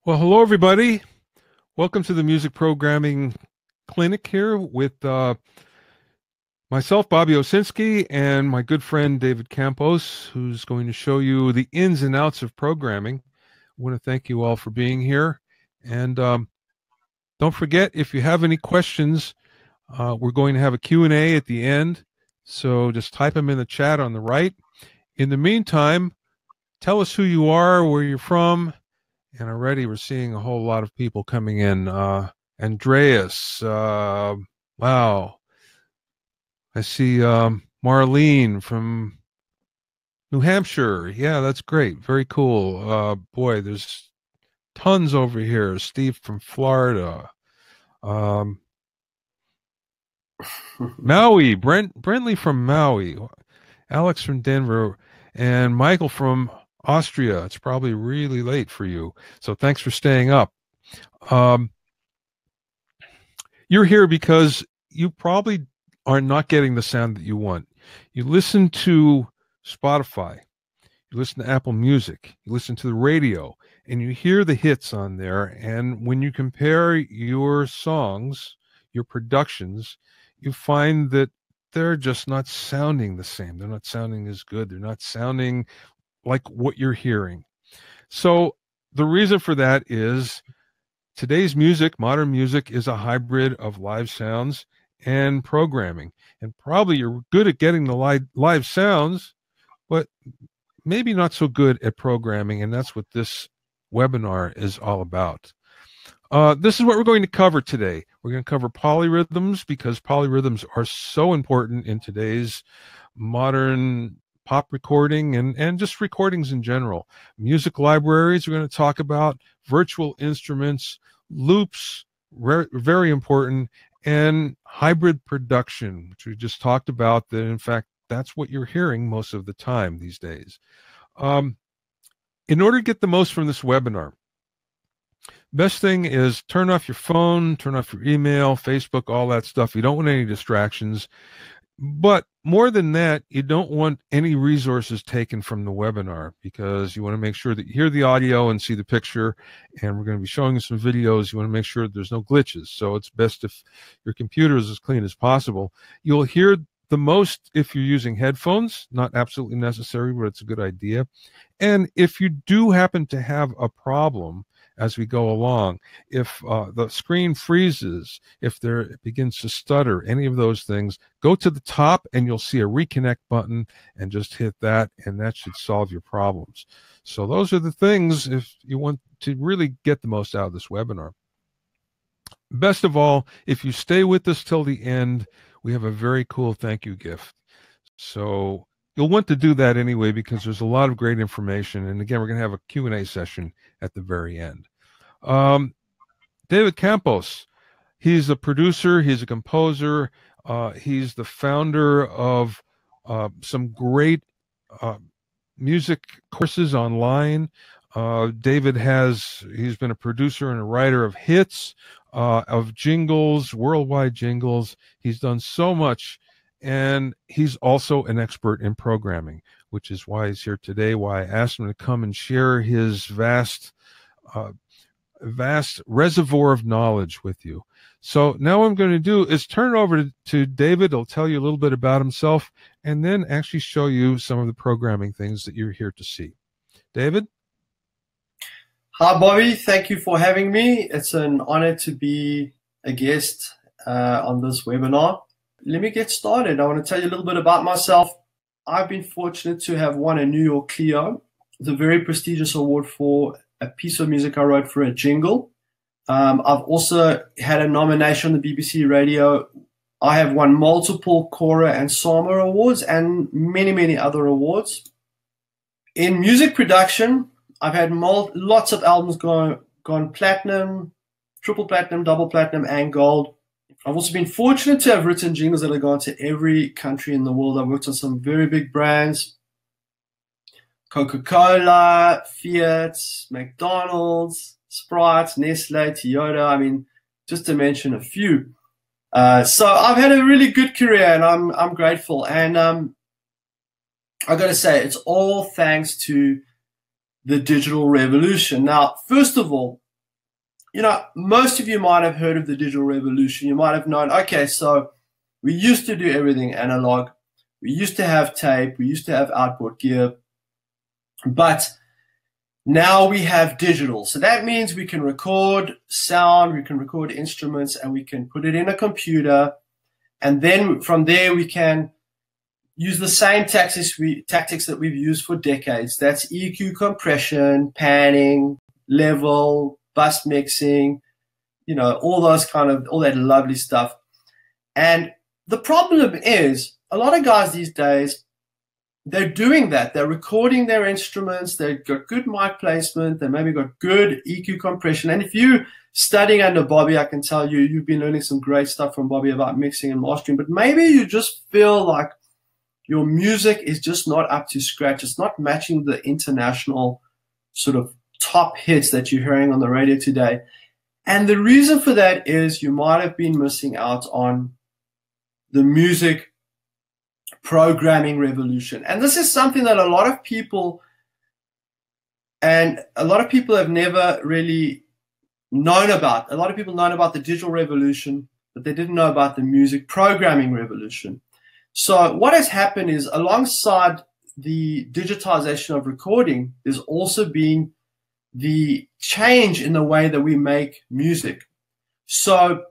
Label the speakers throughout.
Speaker 1: Well, hello, everybody. Welcome to the Music Programming Clinic here with myself, Bobby Osinski, and my good friend David Campos, who's going to show you the ins and outs of programming. I want to thank you all for being here. And don't forget, if you have any questions, we're going to have a Q&A at the end. So just type them in the chat on the right. In the meantime, tell us who you are, where you're from. And already we're seeing a whole lot of people coming in. Andreas, wow. I see Marlene from New Hampshire. Yeah, that's great. Very cool. Boy, there's tons over here. Steve from Florida. Um, Maui, Brentley from Maui. Alex from Denver. And Michael from Austria. It's probably really late for you. So thanks for staying up. Um, You're here because you probably are not getting the sound that you want. You listen to Spotify, you listen to Apple Music, you listen to the radio, and you hear the hits on there. And when you compare your songs, your productions, you find that they're just not sounding the same. They're not sounding as good. They're not sounding like what you're hearing. So the reason for that is today's music, modern music, is a hybrid of live sounds and programming. And probably you're good at getting the live sounds, but maybe not so good at programming. And that's what this webinar is all about. This is what we're going to cover today. We're going to cover polyrhythms because polyrhythms are so important in today's modern pop recording and just recordings in general. Music libraries, we're going to talk about virtual instruments, loops, very important, and hybrid production, which we just talked about. That in fact, that's what you're hearing most of the time these days. In order to get the most from this webinar, best thing is turn off your phone, turn off your email, Facebook, all that stuff. You don't want any distractions. But more than that, you don't want any resources taken from the webinar because you want to make sure that you hear the audio and see the picture. And we're going to be showing you some videos. You want to make sure that there's no glitches. So it's best if your computer is as clean as possible. You'll hear the most if you're using headphones, not absolutely necessary, but it's a good idea. And if you do happen to have a problem as we go along, if the screen freezes, if it begins to stutter, any of those things, go to the top and you'll see a reconnect button and just hit that, and that should solve your problems. So those are the things if you want to really get the most out of this webinar. Best of all, if you stay with us till the end, we have a very cool thank you gift. So you'll want to do that anyway because there's a lot of great information. And again, we're going to have a Q&A session at the very end. David Campos, he's a producer, he's a composer, he's the founder of some great music courses online. He's been a producer and a writer of hits, of jingles, worldwide jingles. He's done so much, and he's also an expert in programming, which is why he's here today, why I asked him to come and share his vast reservoir of knowledge with you. So now what I'm going to do is turn it over to David. He'll tell you a little bit about himself and then actually show you some of the programming things that you're here to see. David?
Speaker 2: Hi, Bobby. Thank you for having me. It's an honor to be a guest on this webinar. Let me get started. I want to tell you a little bit about myself. I've been fortunate to have won a New York Clio, the very prestigious award for a piece of music I wrote for a jingle. I've also had a nomination on the BBC Radio. I have won multiple Cora and Sama awards and many, many other awards. In music production, I've had lots of albums gone platinum, triple platinum, double platinum, and gold. I've also been fortunate to have written jingles that have gone to every country in the world. I've worked on some very big brands: Coca-Cola, Fiat, McDonald's, Sprite, Nestle, Toyota. I mean, just to mention a few. So I've had a really good career, and I'm grateful. And I got to say, it's all thanks to the digital revolution. Now, first of all, you know, most of you might have heard of the digital revolution. You might have known, okay, so we used to do everything analog. We used to have tape. We used to have outboard gear. But now we have digital. So that means we can record sound, we can record instruments, and we can put it in a computer. And then from there, we can use the same tactics that we've used for decades. That's EQ, compression, panning, level, bus mixing, you know, all that lovely stuff. And the problem is, a lot of guys these days, they're doing that. They're recording their instruments. They've got good mic placement. They maybe got good EQ compression. And if you're studying under Bobby, I can tell you, you've been learning some great stuff from Bobby about mixing and mastering. But maybe you just feel like your music is just not up to scratch. It's not matching the international sort of top hits that you're hearing on the radio today. And the reason for that is you might have been missing out on the music programming revolution. And this is something that a lot of people have never really known about. A lot of people know about the digital revolution, but they didn't know about the music programming revolution. So what has happened is, alongside the digitization of recording, there's also been the change in the way that we make music. So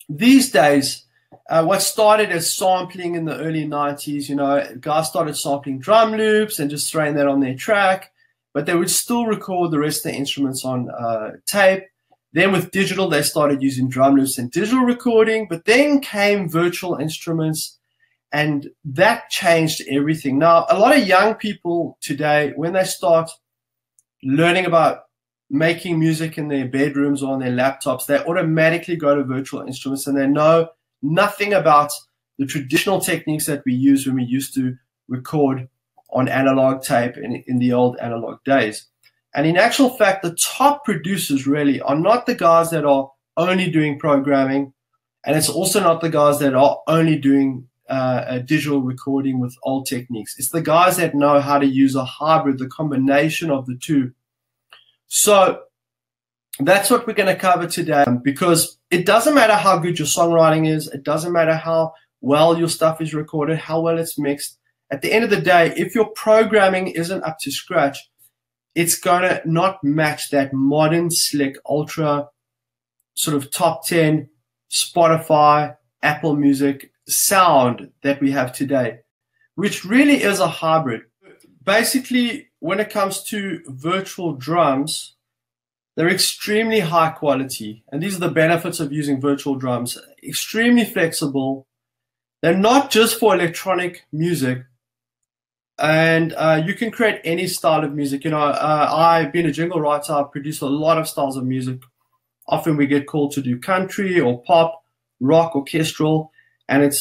Speaker 2: these days, what started as sampling in the early 90s, you know, guys started sampling drum loops and just throwing that on their track, but they would still record the rest of the instruments on tape. Then with digital, they started using drum loops and digital recording, but then came virtual instruments, and that changed everything. Now, a lot of young people today, when they start learning about making music in their bedrooms or on their laptops, they automatically go to virtual instruments, and they know nothing about the traditional techniques that we use when we used to record on analog tape in the old analog days. And in actual fact, the top producers really are not the guys that are only doing programming, and it's also not the guys that are only doing a digital recording with old techniques. It's the guys that know how to use a hybrid, the combination of the two. So that's what we're going to cover today, because it doesn't matter how good your songwriting is. It doesn't matter how well your stuff is recorded, how well it's mixed. At the end of the day, if your programming isn't up to scratch, it's going to not match that modern, slick, ultra sort of top 10 Spotify, Apple Music sound that we have today, which really is a hybrid. Basically, when it comes to virtual drums, they're extremely high quality. And these are the benefits of using virtual drums. Extremely flexible. They're not just for electronic music. And you can create any style of music. You know, I've been a jingle writer. I produce a lot of styles of music. Often we get called to do country or pop, rock, orchestral. And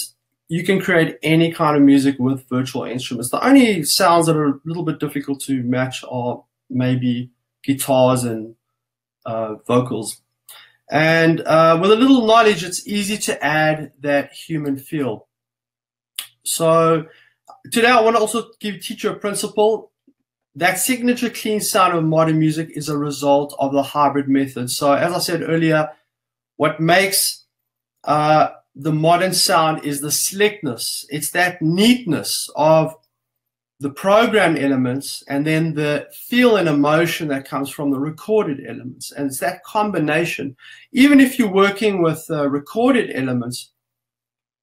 Speaker 2: you can create any kind of music with virtual instruments. The only sounds that are a little bit difficult to match are maybe guitars and vocals. And with a little knowledge, it's easy to add that human feel. So today I want to also teach you a principle. That signature clean sound of modern music is a result of the hybrid method. So as I said earlier, what makes the modern sound is the slickness. It's that neatness of the program elements and then the feel and emotion that comes from the recorded elements. And it's that combination. Even if you're working with recorded elements,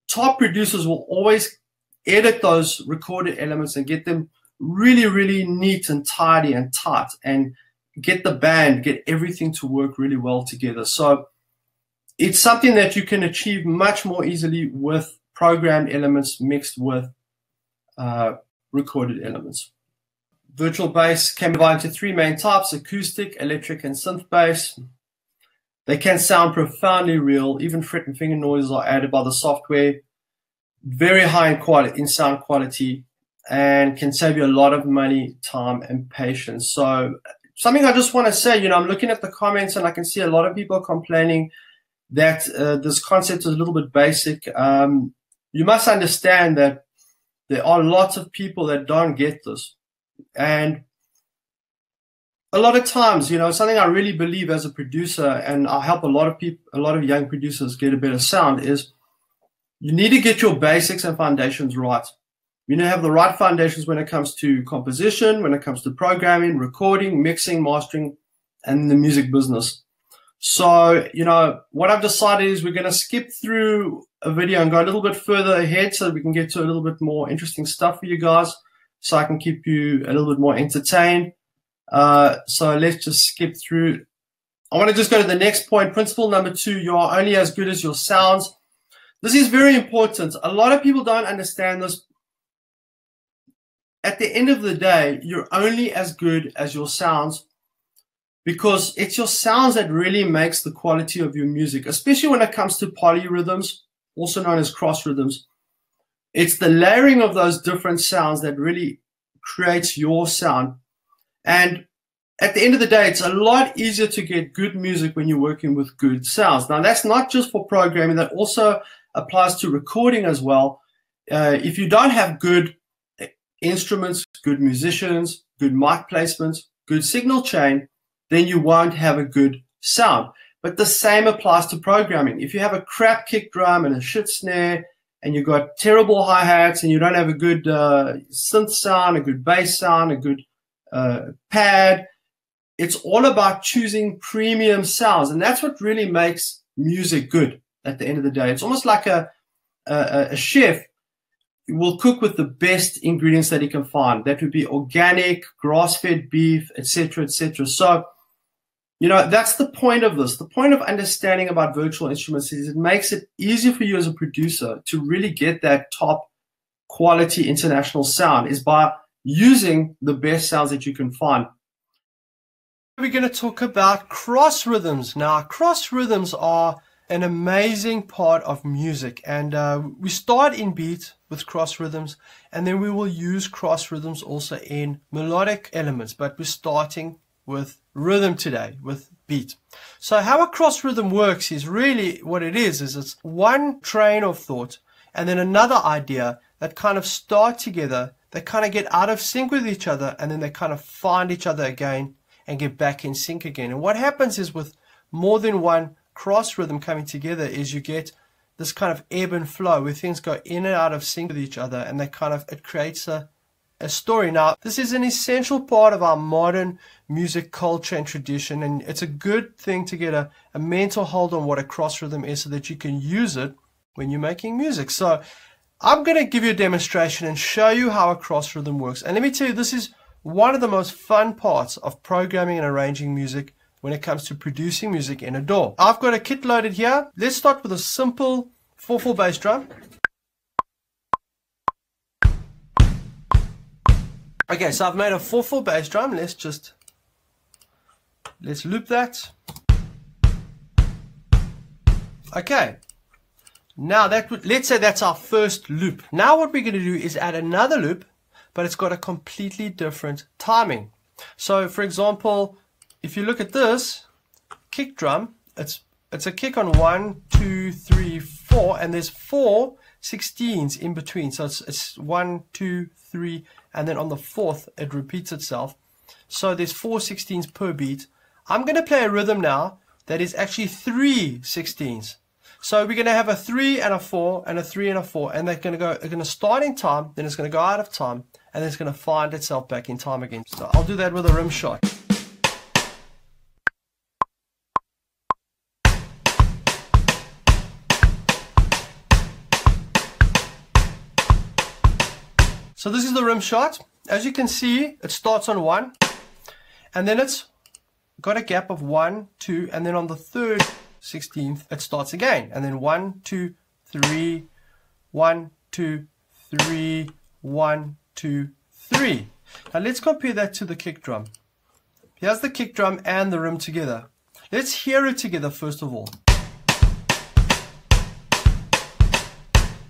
Speaker 2: top producers will always edit those recorded elements and get them really, really neat and tidy and tight, and get the band, get everything to work really well together. So it's something that you can achieve much more easily with programmed elements mixed with recorded elements. Virtual bass can be divided into three main types: acoustic, electric, and synth bass. They can sound profoundly real. Even fret and finger noises are added by the software. Very high in sound quality, and can save you a lot of money, time, and patience. So something I just want to say, you know, I'm looking at the comments and I can see a lot of people complaining that this concept is a little bit basic. You must understand that there are lots of people that don't get this. And a lot of times, something I really believe as a producer, and I help a lot of people, a lot of young producers get a better sound, is you need to get your basics and foundations right. You need to have the right foundations when it comes to composition, when it comes to programming, recording, mixing, mastering, and the music business. So, what I've decided is we're going to skip through a video and go a little bit further ahead so we can get to a little bit more interesting stuff for you guys, so I can keep you a little bit more entertained. So let's just skip through. I want to just go to the next point. Principle number 2, you are only as good as your sounds. This is very important. A lot of people don't understand this. At the end of the day, you're only as good as your sounds, because it's your sounds that really makes the quality of your music, especially when it comes to polyrhythms, also known as cross rhythms. It's the layering of those different sounds that really creates your sound. And at the end of the day, it's a lot easier to get good music when you're working with good sounds. Now, that's not just for programming. That also applies to recording as well. If you don't have good instruments, good musicians, good mic placements, good signal chain, then you won't have a good sound. But the same applies to programming. If you have a crap kick drum and a shit snare, and you've got terrible hi-hats, and you don't have a good synth sound, a good bass sound, a good pad, it's all about choosing premium sounds. And that's what really makes music good at the end of the day. It's almost like a chef will cook with the best ingredients that he can find. That would be organic, grass-fed beef, etc., etc. So, that's the point of this. The point of understanding about virtual instruments is it makes it easier for you as a producer to really get that top quality international sound, is by using the best sounds that you can find. We're going to talk about cross rhythms. Now, cross rhythms are an amazing part of music, and we start in beat with cross rhythms, and then we will use cross rhythms also in melodic elements, but we're starting with rhythm today, with beat. So how a cross rhythm works is really what it is it's one train of thought and then another idea that kind of start together, they kind of get out of sync with each other, and then they kind of find each other again and get back in sync again. And what happens is, with more than one cross rhythm coming together, is you get this kind of ebb and flow where things go in and out of sync with each other, and it creates a story. Now, this is an essential part of our modern music culture and tradition, and it's a good thing to get a mental hold on what a cross rhythm is so that you can use it when you're making music. So I'm going to give you a demonstration and show you how a cross rhythm works. And let me tell you, this is one of the most fun parts of programming and arranging music when it comes to producing music in a DAW. I've got a kit loaded here. Let's start with a simple 4/4 bass drum. Okay, so I've made a 4/4 bass drum. Let's loop that. Okay. Now let's say that's our first loop. Now what we're going to do is add another loop, but it's got a completely different timing. So for example, if you look at this kick drum, it's a kick on 1, 2, 3, 4, and there's 4 16s in between. So it's 1, 2, 3, and then on the 4th it repeats itself. So there's 4 16s per beat. I'm going to play a rhythm now that is actually 3 16s. So we're going to have a 3 and a 4 and a 3 and a 4, and they're going to start in time, then it's going to go out of time, and then it's going to find itself back in time again. So I'll do that with a rim shot. So this is the rim shot. As you can see, it starts on 1, and then it's got a gap of 1, 2, and then on the 3rd 16th it starts again, and then 1, 2, 3, 1, 2, 3, 1, 2, 3. Now let's compare that to the kick drum. Here's the kick drum and the rim together. Let's hear it together first of all.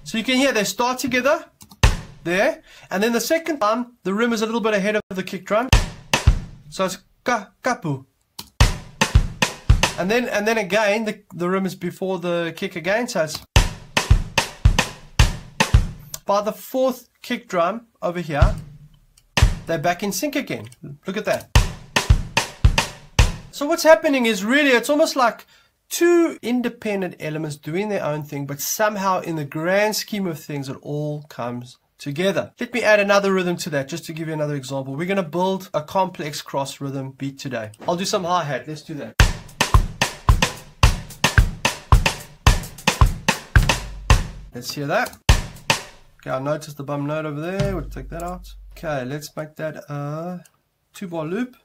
Speaker 2: So you can hear they start together there, and then the second time the rim is a little bit ahead of the kick drum, so it's kapu. And then again the rim is before the kick again, so it's by the 4th kick drum over here, they're back in sync again. Look at that. So what's happening is really, it's almost like two independent elements doing their own thing, but somehow in the grand scheme of things, it all comes together. Let me add another rhythm to that, just to give you another example. We're going to build a complex cross rhythm beat today. I'll do some hi-hat. Let's do that. Let's hear that. Okay, I noticed the bum note over there. We'll take that out. Okay, let's make that a 2-bar loop.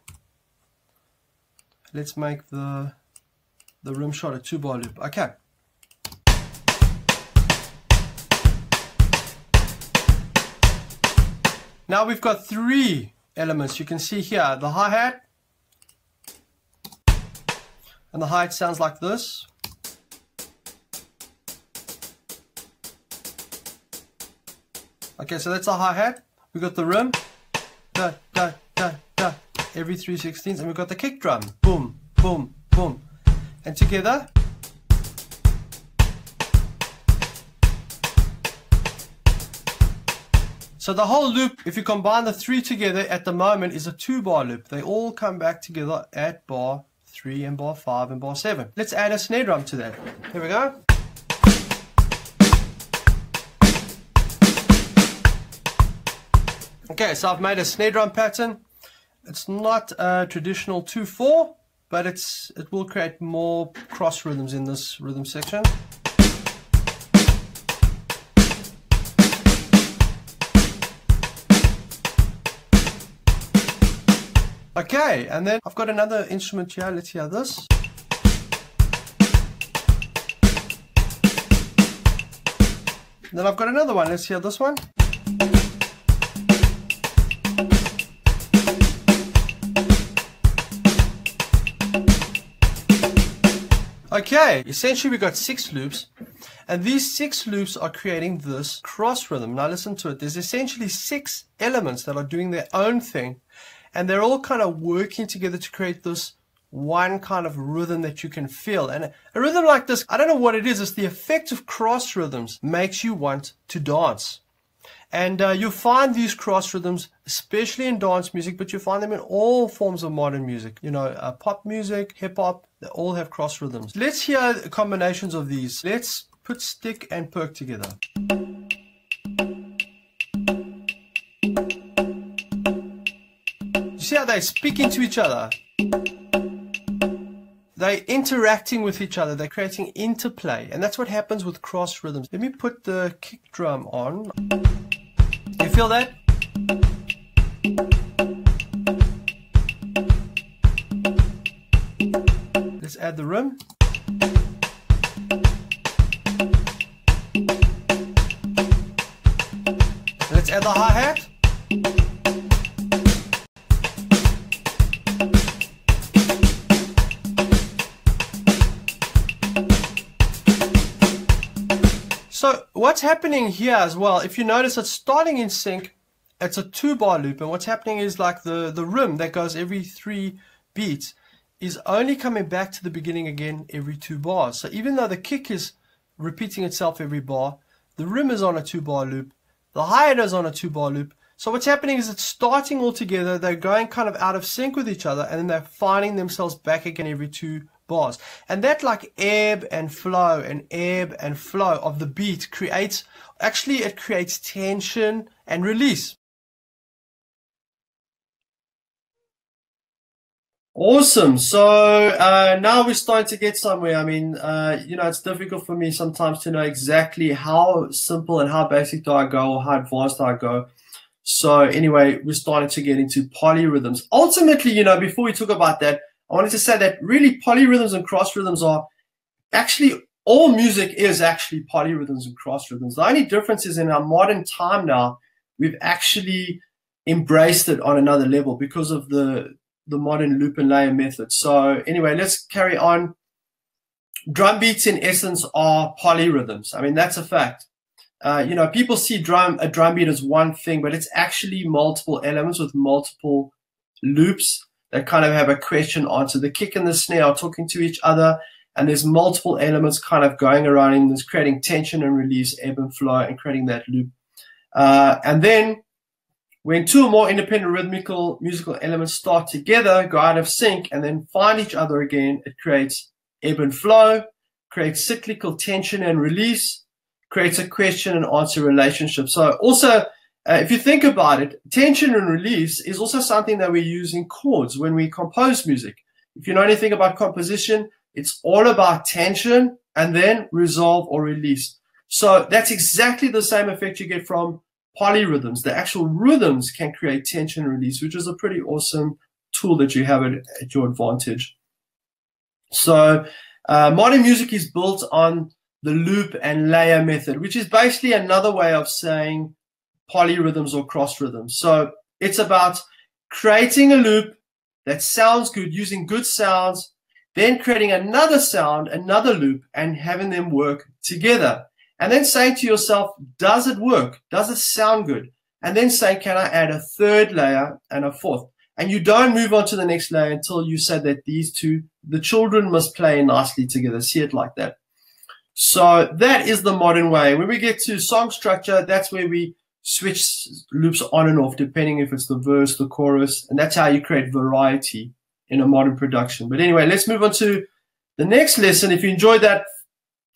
Speaker 2: Let's make the rim shot a 2-bar loop. Okay. Now we've got 3 elements. You can see here the hi-hat. And the hi-hat sounds like this. Okay, so that's a hi-hat. We've got the rim. Da, da, da, da. Every 3/16. And we've got the kick drum. Boom, boom, boom. And together. So the whole loop, if you combine the 3 together at the moment, is a 2-bar loop. They all come back together at bar 3 and bar 5 and bar 7. Let's add a snare drum to that. Here we go. Okay, so I've made a snare drum pattern. It's not a traditional 2/4, but it will create more cross rhythms in this rhythm section. Okay, and then I've got another instrument here. Let's hear this. And then I've got another one. Let's hear this one. Okay, essentially we've got 6 loops, and these 6 loops are creating this cross rhythm. Now listen to it. There's essentially 6 elements that are doing their own thing, and they're all kind of working together to create this one kind of rhythm that you can feel. And a rhythm like this, I don't know what it is, it's the effect of cross rhythms makes you want to dance. And you'll find these cross rhythms, especially in dance music, but you find them in all forms of modern music. You know, pop music, hip hop, they all have cross rhythms. Let's hear combinations of these. Let's put stick and perk together. You see how they speak into each other? They're interacting with each other. They're creating interplay. And that's what happens with cross rhythms. Let me put the kick drum on. You feel that? Let's add the rim. Let's add the hi-hat. So what's happening here as well, if you notice it's starting in sync, it's a 2-bar loop, and what's happening is like the rim that goes every 3 beats is only coming back to the beginning again every 2 bars. So even though the kick is repeating itself every bar, the rim is on a 2-bar loop, the hi-hat is on a 2-bar loop. So what's happening is it's starting all together, they're going kind of out of sync with each other, and then they're finding themselves back again every 2 bars. And that like ebb and flow of the beat creates, actually it creates tension and release. Awesome. So now we're starting to get somewhere. I mean, you know, it's difficult for me sometimes to know exactly how simple and how basic do I go or how advanced do I go. So anyway, we're starting to get into polyrhythms. Ultimately, you know, before we talk about that, I wanted to say that really polyrhythms and cross rhythms are actually, all music is actually polyrhythms and cross rhythms. The only difference is in our modern time now, we've actually embraced it on another level because of the modern loop and layer method. So anyway, let's carry on. Drum beats in essence are polyrhythms. I mean, that's a fact. You know, people see a drum beat as one thing, but it's actually multiple elements with multiple loops that kind of have a question answer. The kick and the snare are talking to each other, and there's multiple elements kind of going around in this, creating tension and release, ebb and flow, and creating that loop. And then When two or more independent rhythmical musical elements start together, go out of sync, and then find each other again, it creates ebb and flow, creates cyclical tension and release, creates a question and answer relationship. So also, if you think about it, tension and release is also something that we use in chords when we compose music. If you know anything about composition, it's all about tension and then resolve or release. So that's exactly the same effect you get from polyrhythms. The actual rhythms can create tension and release, which is a pretty awesome tool that you have at your advantage. So modern music is built on the loop and layer method, which is basically another way of saying polyrhythms or cross rhythms. So it's about creating a loop that sounds good, using good sounds, then creating another sound, another loop, and having them work together. And then saying to yourself, does it work? Does it sound good? And then saying, can I add a third layer and a fourth? And you don't move on to the next layer until you say that these two, the children must play nicely together. See it like that. So that is the modern way. When we get to song structure, that's where we switch loops on and off, depending if it's the verse, the chorus, and that's how you create variety in a modern production. But anyway, let's move on to the next lesson. If you enjoyed that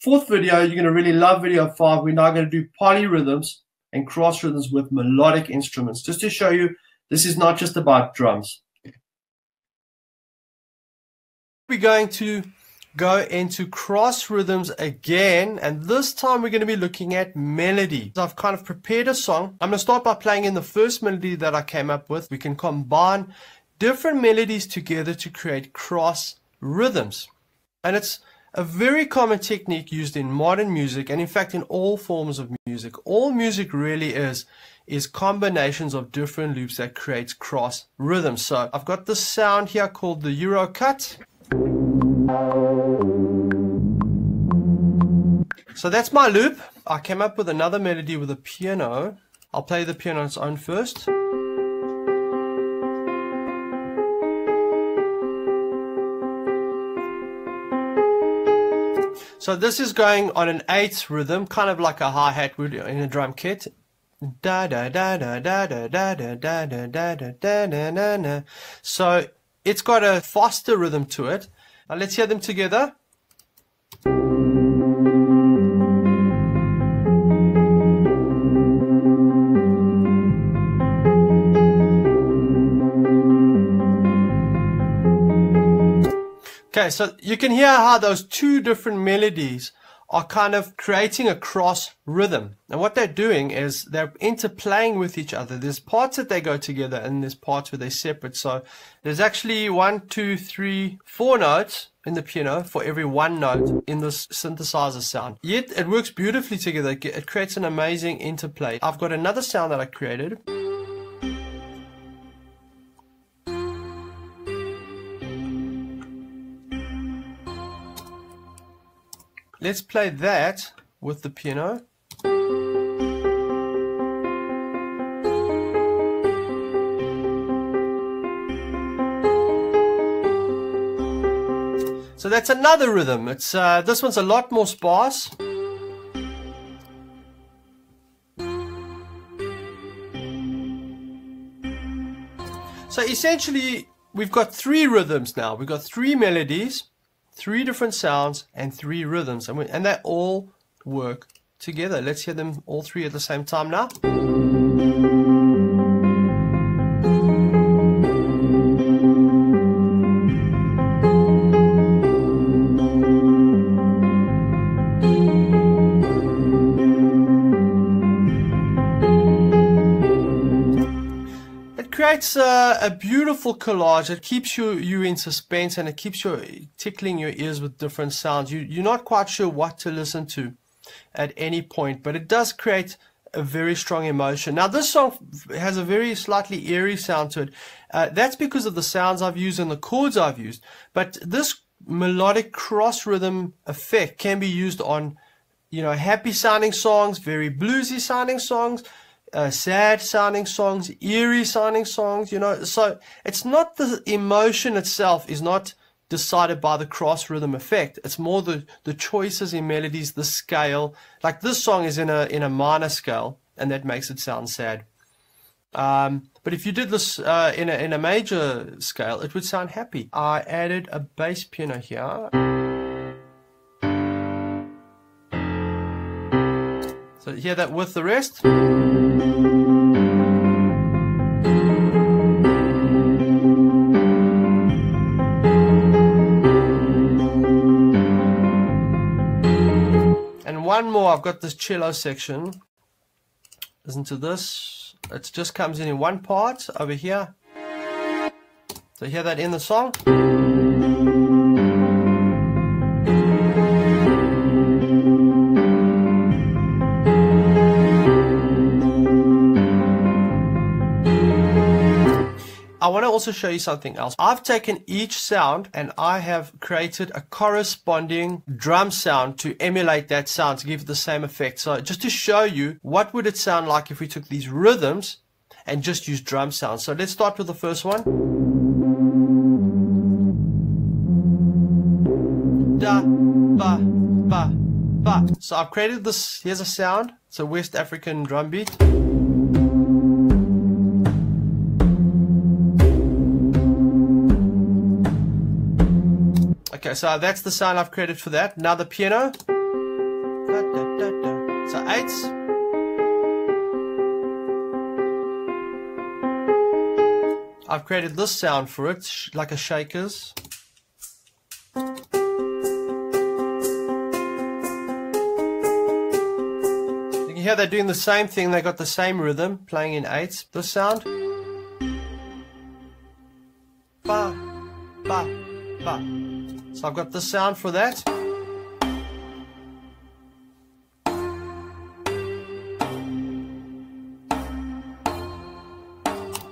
Speaker 2: fourth video, you're going to really love video 5. We're now going to do polyrhythms and cross rhythms with melodic instruments, just to show you this is not just about drums. We're going to go into cross rhythms again, and this time we're going to be looking at melody. So I've kind of prepared a song. I'm going to start by playing in the first melody that I came up with. We can combine different melodies together to create cross rhythms, and it's a very common technique used in modern music, and in fact in all forms of music. All music really is combinations of different loops that creates cross rhythms. So I've got this sound here called the Euro cut. So that's my loop. I came up with another melody with a piano. I'll play the piano on its own first. So this is going on an 8th rhythm, kind of like a hi-hat would in a drum kit. Da da da da da da da da da da da da da da da. So it's got a faster rhythm to it. Now let's hear them together. Okay, so you can hear how those two different melodies are kind of creating a cross rhythm. And what they're doing is they're interplaying with each other. There's parts that they go together and there's parts where they're separate. So there's actually 1, 2, 3, 4 notes in the piano for every one note in this synthesizer sound. Yet it works beautifully together. It creates an amazing interplay. I've got another sound that I created. Let's play that with the piano. So that's another rhythm. It's this one's a lot more sparse. So essentially, we've got 3 rhythms now. We've got 3 melodies, 3 different sounds, and 3 rhythms, and they all work together. Let's hear them all 3 at the same time now. Creates a beautiful collage. It keeps you in suspense, and it keeps you tickling your ears with different sounds. You're not quite sure what to listen to at any point, but it does create a very strong emotion. Now this song has a very slightly eerie sound to it. That's because of the sounds I've used and the chords I've used, but this melodic cross rhythm effect can be used on, you know, happy sounding songs, very bluesy sounding songs, sad sounding songs, eerie sounding songs, you know. So it's not the emotion itself is not decided by the cross rhythm effect. It's more the choices in melodies, the scale. Like this song is in a minor scale, and that makes it sound sad. But if you did this in a major scale, it would sound happy. I added a bass piano here. So hear that with the rest. And one more, I've got this cello section. Listen to this. It just comes in one part over here. So hear that in the song. I want to also show you something else. I've taken each sound and I have created a corresponding drum sound to emulate that sound to give it the same effect. So just to show you what would it sound like if we took these rhythms and just used drum sounds. So let's start with the first one. Da, ba, ba, ba. So I've created this. Here's a sound. It's a West African drum beat. Okay, so that's the sound I've created for that. Now the piano. So eighths. I've created this sound for it, like a shakers. You can hear they're doing the same thing. They got the same rhythm, playing in eighths. This sound. Ba, ba, ba. So I've got the sound for that.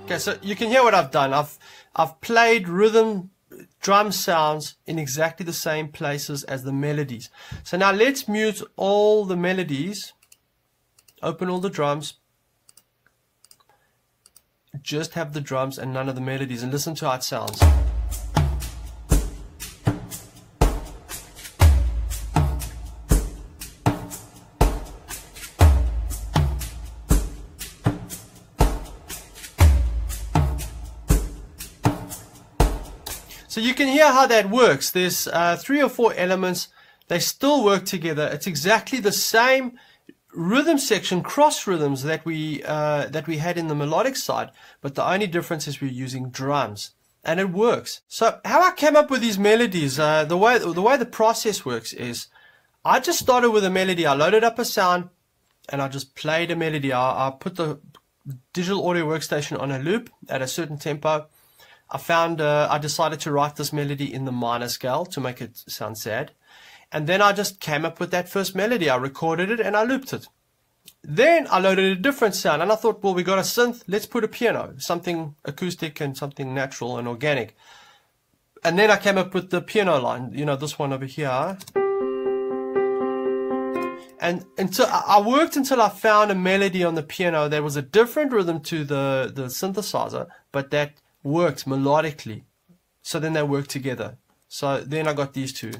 Speaker 2: Okay, so you can hear what I've done. I've played rhythm drum sounds in exactly the same places as the melodies. So now let's mute all the melodies, open all the drums, just have the drums and none of the melodies, and listen to how it sounds. So you can hear how that works. There's 3 or 4 elements. They still work together. It's exactly the same rhythm section, cross rhythms that we had in the melodic side, but the only difference is we're using drums, and it works. So how I came up with these melodies, the way the process works is, I just started with a melody. I loaded up a sound, and I just played a melody. I put the digital audio workstation on a loop at a certain tempo. I decided to write this melody in the minor scale to make it sound sad. And then I just came up with that first melody. I recorded it and I looped it. Then I loaded a different sound and I thought, well, we got a synth. Let's put a piano, something acoustic and something natural and organic. And then I came up with the piano line, you know, this one over here. And until I worked until I found a melody on the piano that was a different rhythm to the synthesizer, but that worked melodically. So then they worked together. So then I got these two.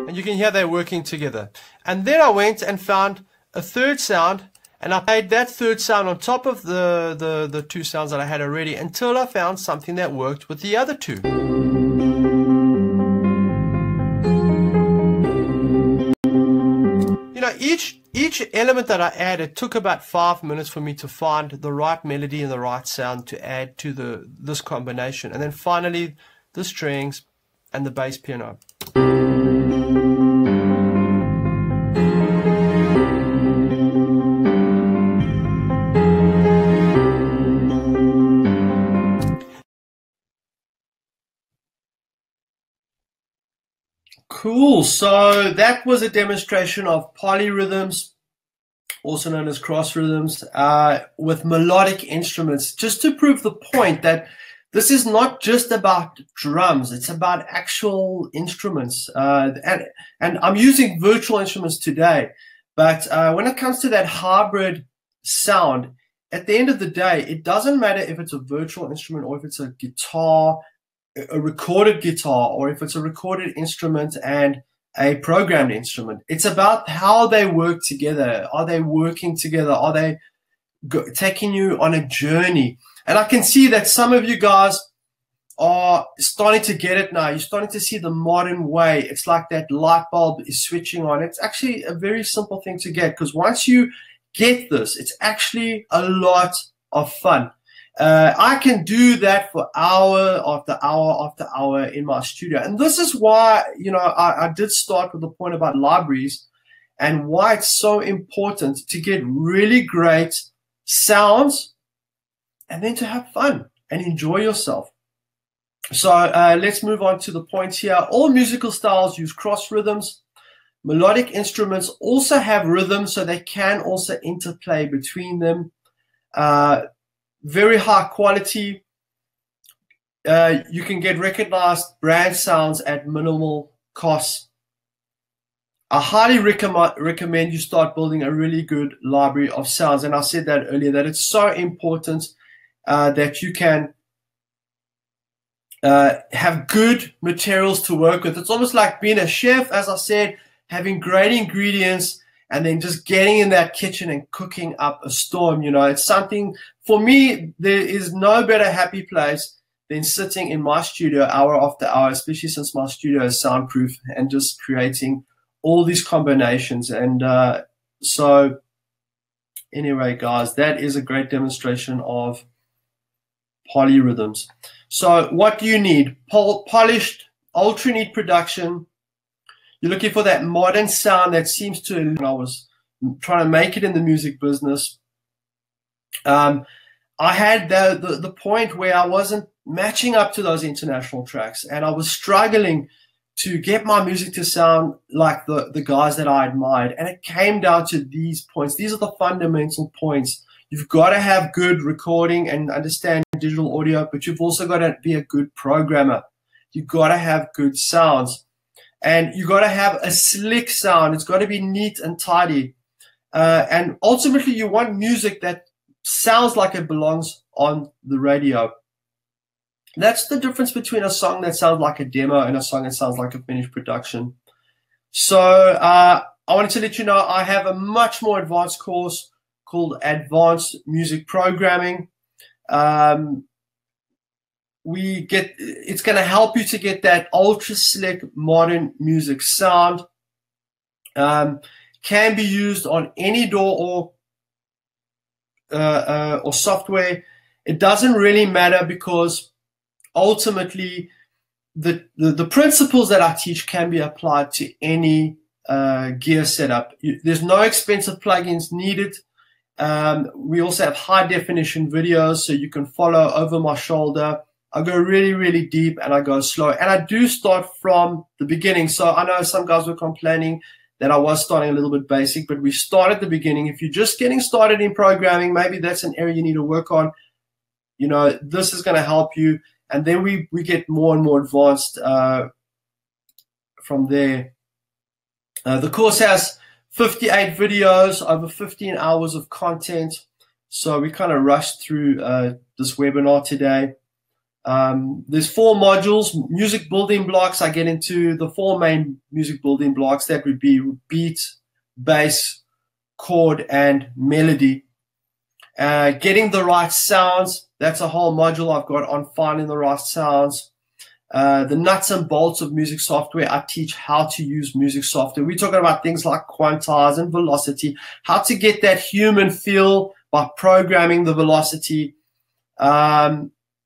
Speaker 2: And you can hear they're working together. And then I went and found a third sound, and I played that third sound on top of the 2 sounds that I had already until I found something that worked with the other 2. You know, each element that I added took about 5 minutes for me to find the right melody and the right sound to add to this combination. And then finally, the strings and the bass piano. Cool. So that was a demonstration of polyrhythms, also known as cross rhythms, with melodic instruments, just to prove the point that this is not just about drums, it's about actual instruments. And I'm using virtual instruments today, but when it comes to that hybrid sound, at the end of the day, it doesn't matter if it's a virtual instrument or if it's a guitar, a recorded guitar, or if it's a recorded instrument and a programmed instrument. It's about how they work together. Are they working together? Are they taking you on a journey? And I can see that some of you guys are starting to get it now. You're starting to see the modern way. It's like that light bulb is switching on. It's actually a very simple thing to get, because once you get this, it's actually a lot of fun. I can do that for hour after hour after hour in my studio. And this is why, you know, I did start with the point about libraries and why it's so important to get really great sounds and then to have fun and enjoy yourself. So let's move on to the points here. All musical styles use cross rhythms. Melodic instruments also have rhythms, so they can also interplay between them. Very high quality. You can get recognized brand sounds at minimal costs. I highly recommend you start building a really good library of sounds. And I said that earlier, that it's so important that you can have good materials to work with. It's almost like being a chef, as I said, having great ingredients and then just getting in that kitchen and cooking up a storm. You know, it's something, for me, there is no better happy place than sitting in my studio hour after hour, especially since my studio is soundproof, and just creating all these combinations. And so anyway, guys, that is a great demonstration of polyrhythms. So what do you need? Polished, ultra neat production. You're looking for that modern sound that seems to, I was trying to make it in the music business. I had the point where I wasn't matching up to those international tracks, and I was struggling to get my music to sound like the guys that I admired. And it came down to these points. These are the fundamental points. You've got to have good recording and understand digital audio, but you've also got to be a good programmer. You've got to have good sounds. And you've got to have a slick sound. It's got to be neat and tidy. And ultimately, you want music that sounds like it belongs on the radio. That's the difference between a song that sounds like a demo and a song that sounds like a finished production. So I wanted to let you know I have a much more advanced course called Advanced Music Programming. It's going to help you to get that ultra slick modern music sound. Can be used on any DAW or software. It doesn't really matter, because ultimately the principles that I teach can be applied to any gear setup. There's no expensive plugins needed. We also have high definition videos, so you can follow over my shoulder. I go really, really deep and I go slow. And I do start from the beginning. So I know some guys were complaining that I was starting a little bit basic, but we start at the beginning. If you're just getting started in programming, maybe that's an area you need to work on. You know, this is going to help you. And then we get more and more advanced from there. The course has 58 videos, over 15 hours of content. So we kind of rushed through this webinar today. There's 4 modules, music building blocks. I get into the 4 main music building blocks. That would be beat, bass, chord, and melody. Getting the right sounds. That's a whole module I've got on finding the right sounds. The nuts and bolts of music software. I teach how to use music software. We're talking about things like quantize and velocity, how to get that human feel by programming the velocity,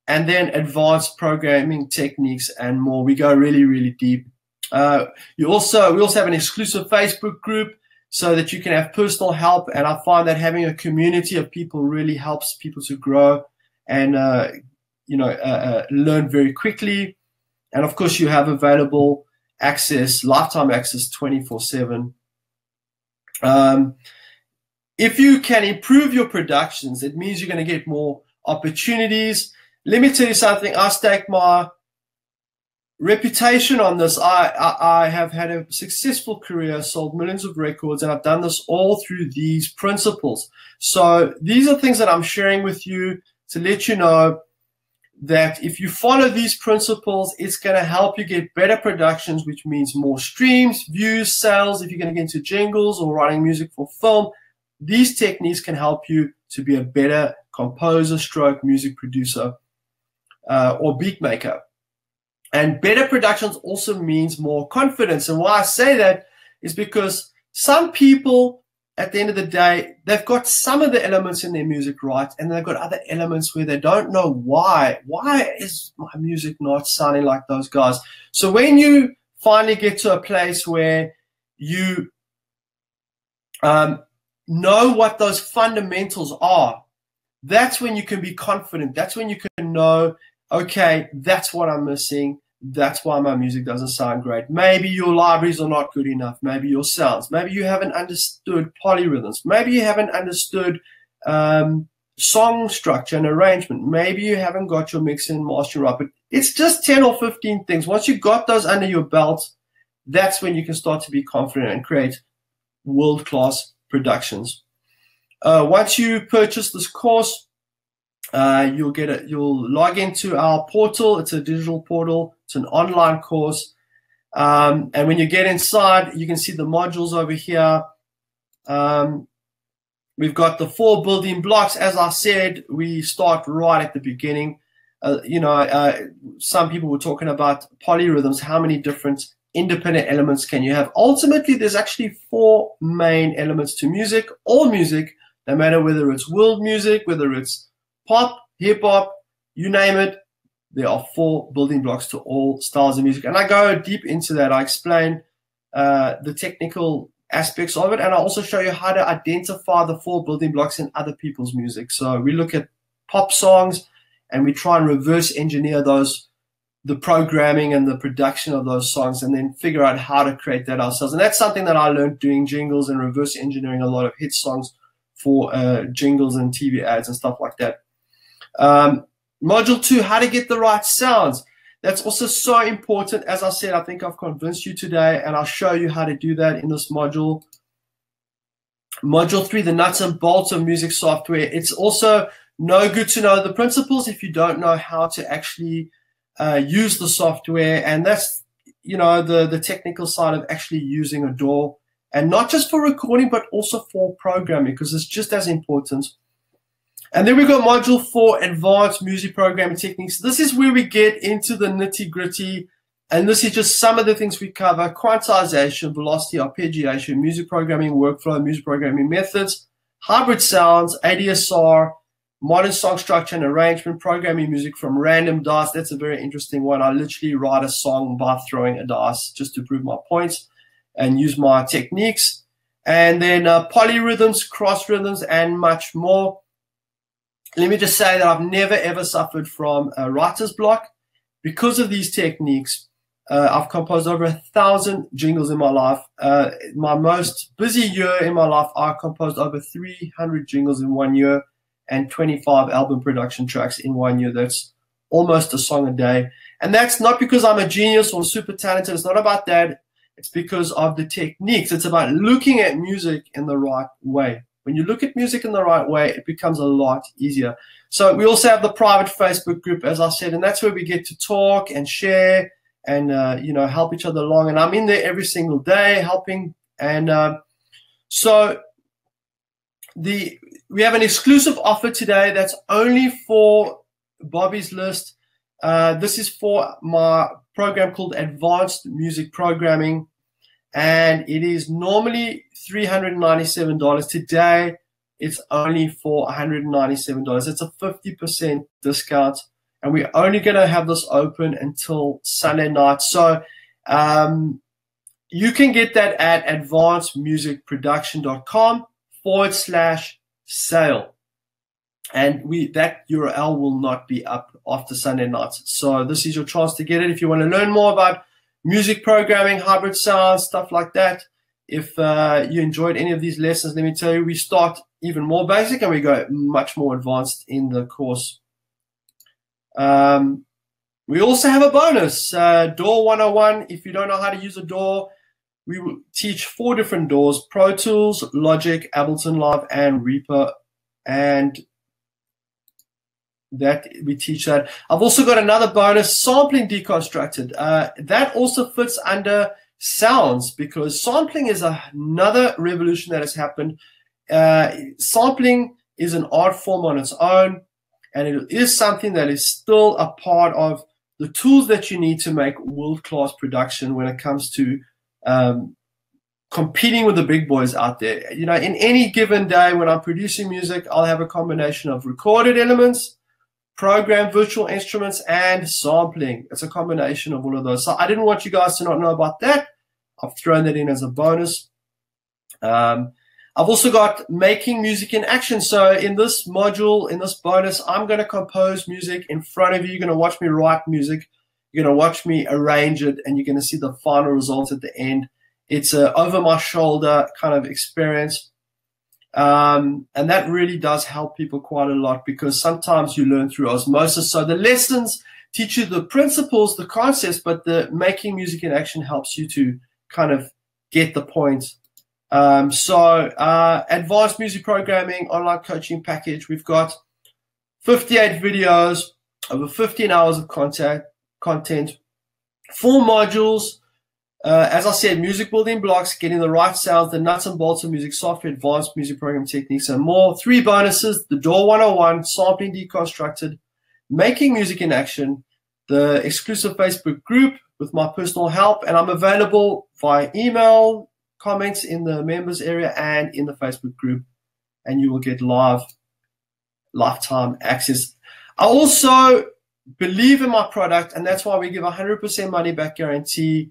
Speaker 2: and then advanced programming techniques and more. We go really, really deep. We also have an exclusive Facebook group so that you can have personal help. And I find that having a community of people really helps people to grow and learn very quickly. And of course, you have available access, lifetime access, 24/7. If you can improve your productions, it means you're going to get more opportunities. Let me tell you something. I stake my reputation on this. I have had a successful career, sold millions of records, and I've done this all through these principles. So these are things that I'm sharing with you to let you know that if you follow these principles, it's going to help you get better productions, which means more streams, views, sales. If you're going to get into jingles or writing music for film, these techniques can help you to be a better composer, stroke, music producer, or beat maker. And better productions also means more confidence. And why I say that is because some people, at the end of the day, they've got some of the elements in their music right, and they've got other elements where they don't know why. Why is my music not sounding like those guys? So when you finally get to a place where you know what those fundamentals are, that's when you can be confident. That's when you can know, okay, that's what I'm missing. That's why my music doesn't sound great. Maybe your libraries are not good enough. Maybe your sounds. Maybe you haven't understood polyrhythms. Maybe you haven't understood song structure and arrangement. Maybe you haven't got your mixing and mastering right. But it's just 10 or 15 things. Once you've got those under your belt, that's when you can start to be confident and create world-class productions. Once you purchase this course, you'll log into our portal. It's a digital portal. It's an online course. And when you get inside, you can see the modules over here. We've got the 4 building blocks. As I said, we start right at the beginning. Some people were talking about polyrhythms. How many different independent elements can you have? Ultimately, there's actually 4 main elements to music. All music, no matter whether it's world music, whether it's pop, hip-hop, you name it, there are 4 building blocks to all styles of music. And I go deep into that. I explain the technical aspects of it, and I also show you how to identify the 4 building blocks in other people's music. So we look at pop songs, and we try and reverse engineer the programming and the production of those songs, and then figure out how to create that ourselves. And that's something that I learned doing jingles and reverse engineering a lot of hit songs for jingles and TV ads and stuff like that. Module 2, how to get the right sounds. That's also so important. As I said, I think I've convinced you today, and I'll show you how to do that in this module. Module 3, the nuts and bolts of music software. It's also no good to know the principles if you don't know how to actually use the software. And that's, the technical side of actually using a DAW, and not just for recording, but also for programming, because it's just as important. And then we've got module 4, advanced music programming techniques. This is where we get into the nitty gritty. And this is just some of the things we cover: quantization, velocity, arpeggiation, music programming workflow, music programming methods, hybrid sounds, ADSR, modern song structure and arrangement, programming music from random dice. That's a very interesting one. I literally write a song by throwing a dice just to prove my points and use my techniques. And then polyrhythms, cross rhythms, and much more. Let me just say that I've never, ever suffered from a writer's block. Because of these techniques, I've composed over 1,000 jingles in my life. My most busy year in my life, I composed over 300 jingles in 1 year and 25 album production tracks in 1 year. That's almost a song a day. And that's not because I'm a genius or super talented. It's not about that. It's because of the techniques. It's about looking at music in the right way. When you look at music in the right way, it becomes a lot easier. So we also have the private Facebook group, as I said, and that's where we get to talk and share and, help each other along. And I'm in there every single day helping. And so we have an exclusive offer today that's only for Bobby's List. This is for my program called Advanced Music Programming. And it is normally $397. Today, it's only for $197. It's a 50% discount. And we're only going to have this open until Sunday night. So you can get that at advancedmusicproduction.com/sale. And that URL will not be up after Sunday night. So this is your chance to get it. If you want to learn more about music programming, hybrid sounds, stuff like that. If you enjoyed any of these lessons, let me tell you, we start even more basic and we go much more advanced in the course. We also have a bonus, DAW 101. If you don't know how to use a DAW, we will teach 4 different DAWs: Pro Tools, Logic, Ableton Live, and Reaper. And that we teach that. I've also got another bonus, sampling deconstructed. That also fits under sounds, because sampling is another revolution that has happened. Sampling is an art form on its own, and it is something that is still a part of the tools that you need to make world-class production when it comes to competing with the big boys out there. You know, in any given day when I'm producing music, I'll have a combination of recorded elements, programmed virtual instruments, and sampling. It's a combination of all of those. So I didn't want you guys to not know about that. I've thrown that in as a bonus. I've also got making music in action. So in this module, in this bonus, I'm going to compose music in front of you. You're going to watch me write music. You're going to watch me arrange it, and you're going to see the final result at the end. It's a over my shoulder kind of experience. And that really does help people quite a lot, because sometimes you learn through osmosis. So the lessons teach you the principles, the concepts, but the making music in action helps you to kind of get the point. Advanced music programming online coaching package. We've got 58 videos, over 15 hours of content, 4 modules. As I said, music building blocks, getting the right sounds, the nuts and bolts of music software, advanced music programming techniques, and more. 3 bonuses: the DAW 101, sampling deconstructed, making music in action, the exclusive Facebook group with my personal help, and I'm available via email, comments in the members area, and in the Facebook group, and you will get lifetime access. I also believe in my product, and that's why we give 100% money back guarantee.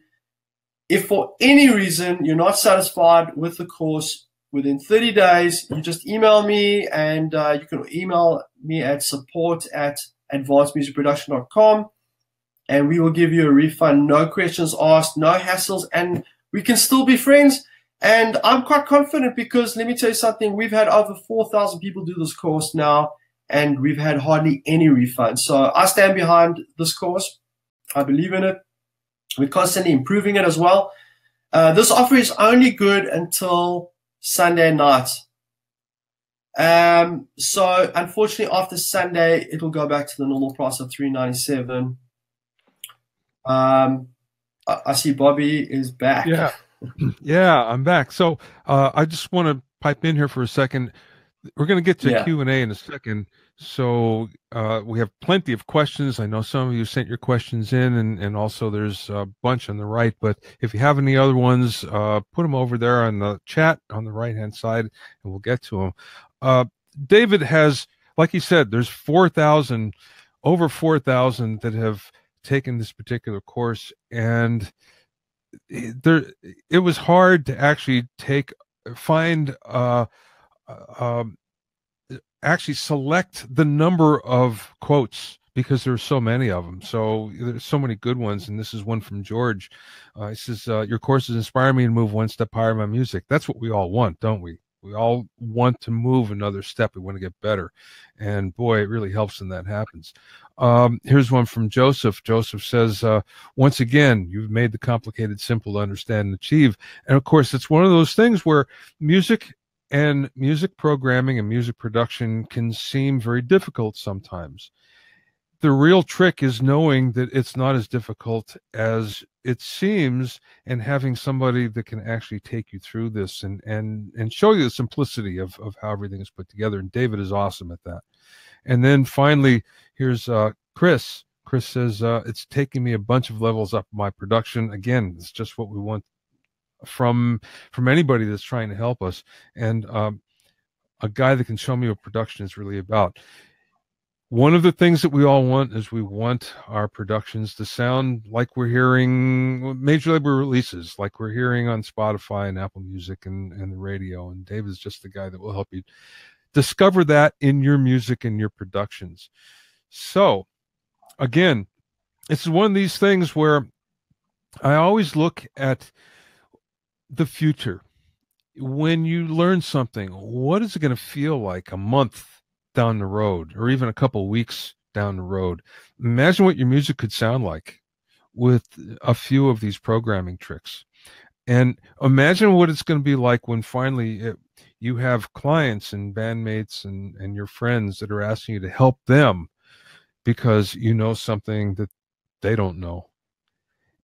Speaker 2: If for any reason you're not satisfied with the course, within 30 days, you just email me, and you can email me at support@advancedmusicproduction.com, and we will give you a refund. No questions asked, no hassles, and we can still be friends. And I'm quite confident, because let me tell you something, we've had over 4,000 people do this course now, and we've had hardly any refunds. So I stand behind this course. I believe in it. We're constantly improving it as well. This offer is only good until Sunday night. So unfortunately, after Sunday, it'll go back to the normal price of $397. I see Bobby is back.
Speaker 1: Yeah, I'm back. So I just want to pipe in here for a second. We're going to get to Q&A in a second. So we have plenty of questions. I know some of you sent your questions in, and also there's a bunch on the right. But if you have any other ones, put them over there on the chat on the right-hand side, and we'll get to them. David has, like he said, there's over 4,000 that have taken this particular course, and it was hard to actually actually select the number of quotes, because there's so many of them. So there's so many good ones, and this is one from George. He says, your courses inspire me to move one step higher in my music. That's what we all want, don't we? We all want to move another step. We want to get better. And boy, it really helps when that happens. Here's one from Joseph. Joseph says, once again, you've made the complicated simple to understand and achieve. And of course, it's one of those things where music and music programming and music production can seem very difficult sometimes. The real trick is knowing that it's not as difficult as it seems, and having somebody that can actually take you through this and show you the simplicity of how everything is put together. And David is awesome at that. And then finally, here's Chris. Chris says, it's taking me a bunch of levels up my production. Again, it's just what we want from anybody that's trying to help us, and a guy that can show me what production is really about. One of the things that we all want is we want our productions to sound like we're hearing major label releases, like we're hearing on Spotify and Apple Music and the radio. And Dave is just the guy that will help you discover that in your music and your productions. So again, it's one of these things where I always look at the future. When you learn something, what is it going to feel like a month down the road, or even a couple weeks down the road? Imagine what your music could sound like with a few of these programming tricks. And imagine what it's going to be like when finally you have clients and bandmates and your friends that are asking you to help them because you know something that they don't know.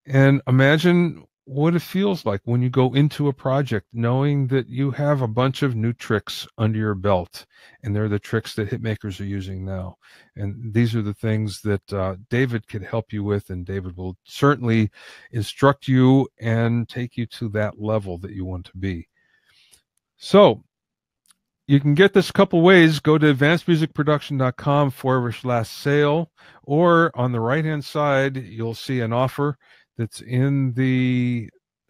Speaker 1: And imagine what it feels like when you go into a project knowing that you have a bunch of new tricks under your belt, and they're the tricks that hitmakers are using now. And these are the things that David could help you with, and David will certainly instruct you and take you to that level that you want to be. So you can get this a couple ways. Go to advancedmusicproduction.com/sale, or on the right hand side you'll see an offer that's in the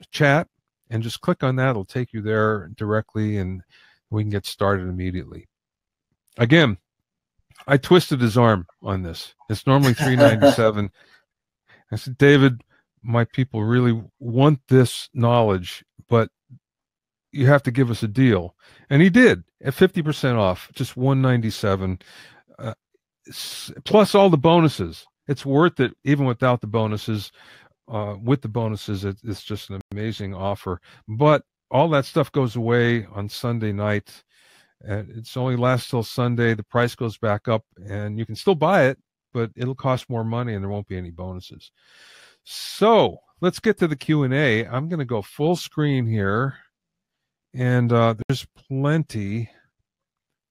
Speaker 1: chat, and just click on that. It'll take you there directly, and we can get started immediately. Again, I twisted his arm on this. It's normally $397. I said, David, my people really want this knowledge, but you have to give us a deal. And he did, at 50% off, just $197, plus all the bonuses. It's worth it even without the bonuses. With the bonuses, it's just an amazing offer. But all that stuff goes away on Sunday night. It's only lasts till Sunday. The price goes back up, and you can still buy it, but it'll cost more money, and there won't be any bonuses. So let's get to the Q&A. I'm going to go full screen here, and there's plenty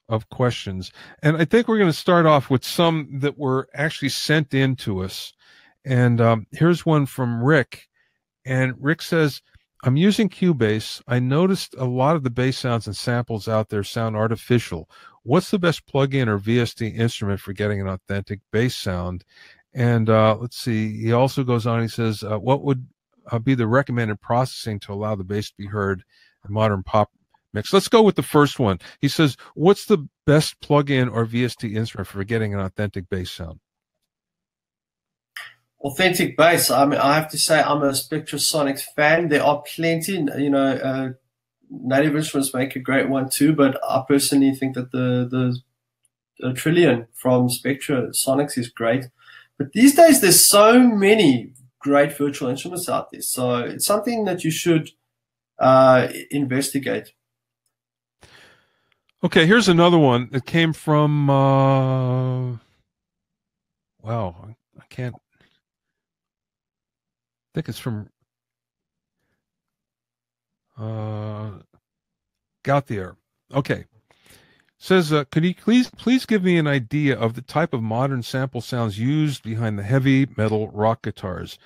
Speaker 1: of questions. And I think we're going to start off with some that were actually sent in to us. And here's one from Rick. And Rick says, I'm using Cubase. I noticed a lot of the bass sounds and samples out there sound artificial. What's the best plugin or VST instrument for getting an authentic bass sound? And let's see. He also goes on. He says, what would be the recommended processing to allow the bass to be heard in modern pop mix? Let's go with the first one. He says, what's the best plugin or VST instrument for getting an authentic bass sound?
Speaker 2: Authentic bass. I mean, I have to say I'm a Spectrasonics fan. There are plenty, you know, Native Instruments make a great one too, but I personally think that the Trillion from Spectrasonics is great. But these days there's so many great virtual instruments out there, so it's something that you should investigate.
Speaker 1: Okay, here's another one that came from wow, I can't. I think it's from Gauthier. Okay. Says, could you please give me an idea of the type of modern sample sounds used behind the heavy metal rock guitars?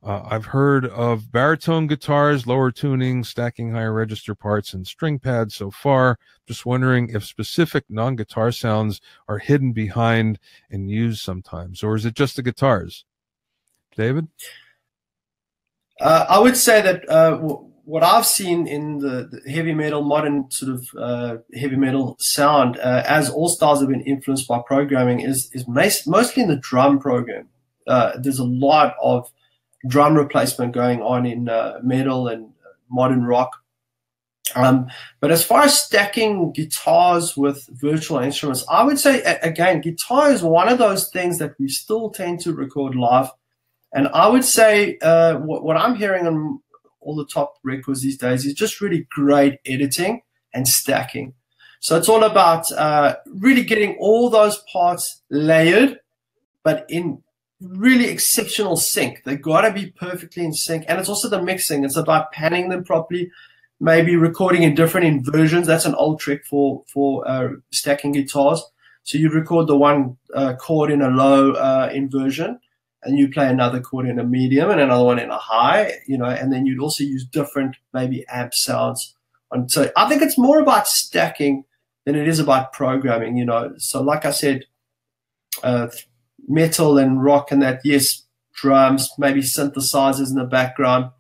Speaker 1: I've heard of baritone guitars, lower tuning, stacking higher register parts, and string pads so far. Just wondering if specific non-guitar sounds are hidden behind and used sometimes, or is it just the guitars? David?
Speaker 2: I would say that what I've seen in the heavy metal, modern sort of heavy metal sound, as all styles have been influenced by programming, is mostly in the drum program. There's a lot of drum replacement going on in metal and modern rock. But as far as stacking guitars with virtual instruments, I would say, again, guitar is one of those things that we still tend to record live. And I would say what I'm hearing on all the top records these days is just really great editing and stacking. So it's all about really getting all those parts layered, but in really exceptional sync. They've got to be perfectly in sync. And it's also the mixing. It's about panning them properly, maybe recording in different inversions. That's an old trick for stacking guitars. So you record the one chord in a low inversion, and you play another chord in a medium and another one in a high, you know, and then you'd also use different maybe amp sounds. And so I think it's more about stacking than it is about programming, you know. So like I said, metal and rock and that, yes, drums, maybe synthesizers in the background,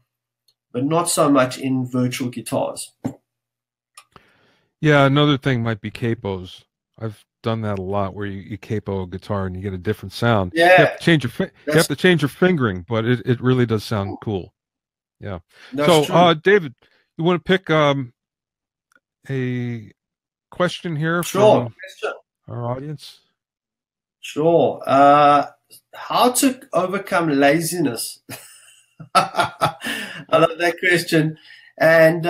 Speaker 2: but not so much in virtual guitars.
Speaker 1: Yeah, another thing might be capos. I've done that a lot, where you capo a guitar and you get a different sound.
Speaker 2: Yeah,
Speaker 1: you have to change your you have to change your fingering, but it really does sound cool. Yeah. So David, you want to pick a question here from our audience?
Speaker 2: Sure. How to overcome laziness? I love that question. And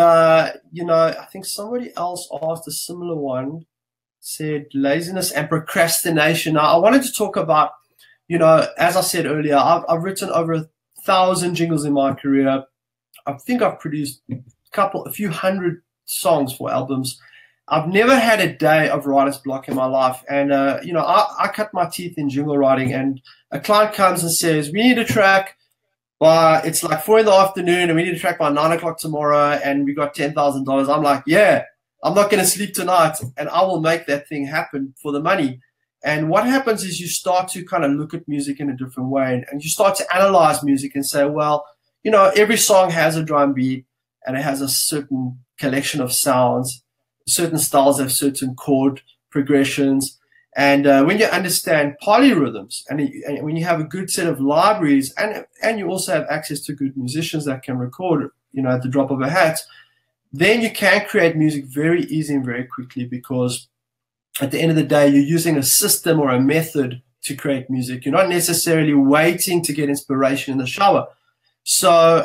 Speaker 2: you know, I think somebody else asked a similar one. Said laziness and procrastination. Now, I wanted to talk about You know, as I said earlier, I've written over 1,000 jingles in my career. I think I've produced a few hundred songs for albums. I've never had a day of writer's block in my life. And, you know, I cut my teeth in jingle writing, and a client comes and says, we need a track by, it's like 4 PM, and we need a track by 9 o'clock tomorrow, and we got $10,000. I'm like, yeah, I'm not going to sleep tonight, and I will make that thing happen for the money. And what happens is you start to kind of look at music in a different way, and you start to analyze music and say, well, you know, every song has a drum beat, and it has a certain collection of sounds. Certain styles have certain chord progressions. And when you understand polyrhythms, and when you have a good set of libraries, and you also have access to good musicians that can record, you know, at the drop of a hat, then you can create music very easy and very quickly, because at the end of the day, you're using a system or a method to create music. You're not necessarily waiting to get inspiration in the shower. So,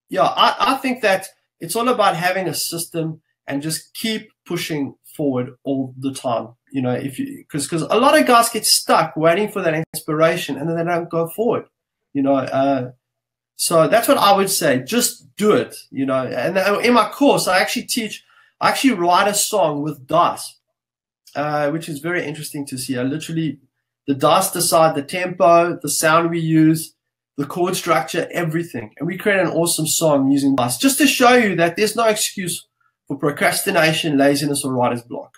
Speaker 2: yeah, I think that it's all about having a system and just keep pushing forward all the time. You know, because a lot of guys get stuck waiting for that inspiration, and then they don't go forward. You know, so that's what I would say. Just do it. You know, and in my course, I actually write a song with dice, which is very interesting to see. The dice decide the tempo, the sound we use, the chord structure, everything. And we create an awesome song using dice, just to show you that there's no excuse for procrastination, laziness, or writer's block.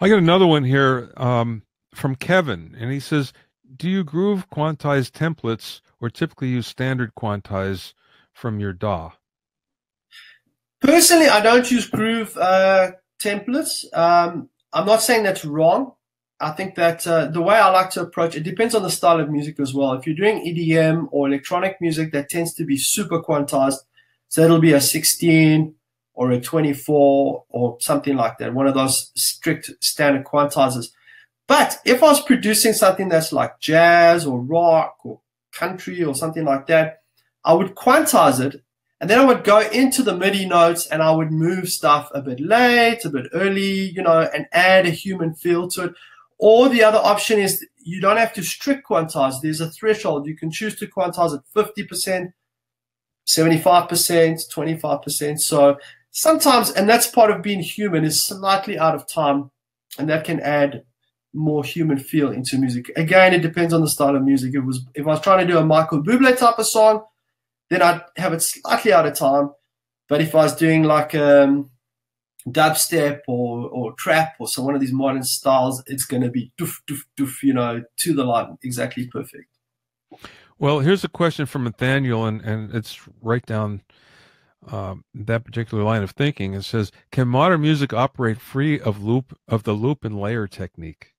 Speaker 1: I got another one here from Kevin, and he says, do you groove quantize templates or typically use standard quantize from your DAW?
Speaker 2: Personally, I don't use groove templates. I'm not saying that's wrong. I think that the way I like to approach it depends on the style of music as well. If you're doing EDM or electronic music, that tends to be super quantized. So it'll be a 16 or a 24 or something like that, one of those strict standard quantizers. But if I was producing something that's like jazz or rock or country or something like that, I would quantize it, and then I would go into the MIDI notes and I would move stuff a bit late, a bit early, you know, and add a human feel to it. Or the other option is you don't have to strict quantize. There's a threshold. You can choose to quantize at 50%, 75%, 25%. So sometimes, and that's part of being human, is slightly out of time, and that can add more human feel into music. Again, it depends on the style of music. If I was trying to do a Michael Bublé type of song, then I'd have it slightly out of time. But if I was doing like dubstep or trap or some one of these modern styles, it's going to be doof, doof, doof, you know, to the line, exactly perfect.
Speaker 1: Well, here's a question from Nathaniel, and it's right down that particular line of thinking. It says, can modern music operate free of the loop and layer technique?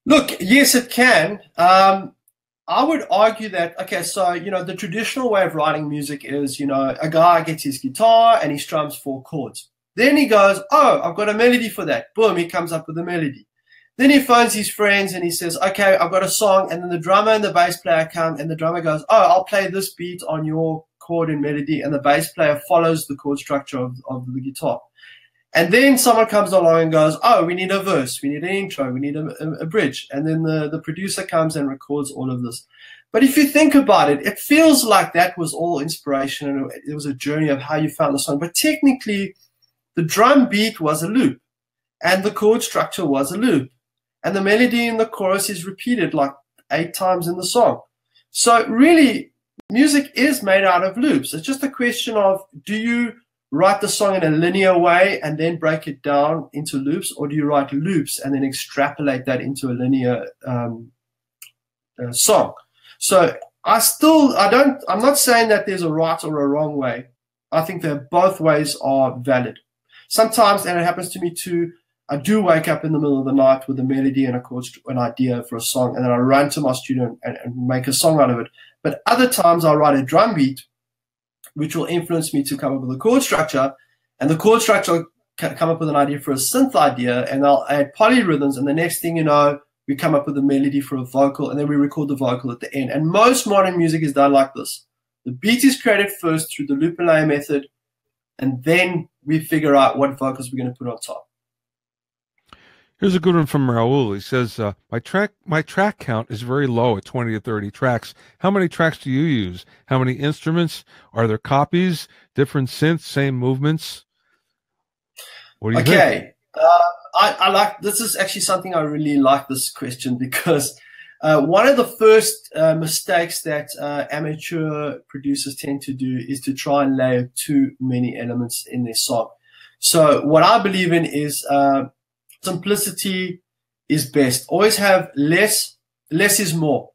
Speaker 2: Look, yes, it can. I would argue that, okay, so, you know, the traditional way of writing music is, you know, a guy gets his guitar and he strums 4 chords. Then he goes, oh, I've got a melody for that. Boom, he comes up with a melody. Then he phones his friends and he says, okay, I've got a song. And then the drummer and the bass player come, and the drummer goes, oh, I'll play this beat on your chord and melody. And the bass player follows the chord structure of the guitar. And then someone comes along and goes, oh, we need a verse, we need an intro, we need a bridge. And then the producer comes and records all of this. But if you think about it, it feels like that was all inspiration, and it was a journey of how you found the song. But technically, the drum beat was a loop, and the chord structure was a loop, and the melody in the chorus is repeated like 8 times in the song. So really, music is made out of loops. It's just a question of, do you write the song in a linear way and then break it down into loops, or do you write loops and then extrapolate that into a linear song? So I'm not saying that there's a right or a wrong way. I think that both ways are valid. Sometimes, and it happens to me too, I do wake up in the middle of the night with a melody and an idea for a song, and then I run to my studio and make a song out of it. But other times I write a drum beat, which will influence me to come up with a chord structure, and the chord structure will come up with an idea for a synth idea, and I'll add polyrhythms, and the next thing you know, we come up with a melody for a vocal, and then we record the vocal at the end. And most modern music is done like this. The beat is created first through the loop and layer method, and then we figure out what vocals we're going to put on top.
Speaker 1: Here's a good one from Raul. He says, my track count is very low at 20 to 30 tracks. How many tracks do you use? How many instruments? Are there copies, different synths, same movements? What do you think?
Speaker 2: Okay. I like, this is actually something I really like this question, because one of the first mistakes that amateur producers tend to do is to try and layer too many elements in their song. So what I believe in is simplicity is best. Always have less. Less is more.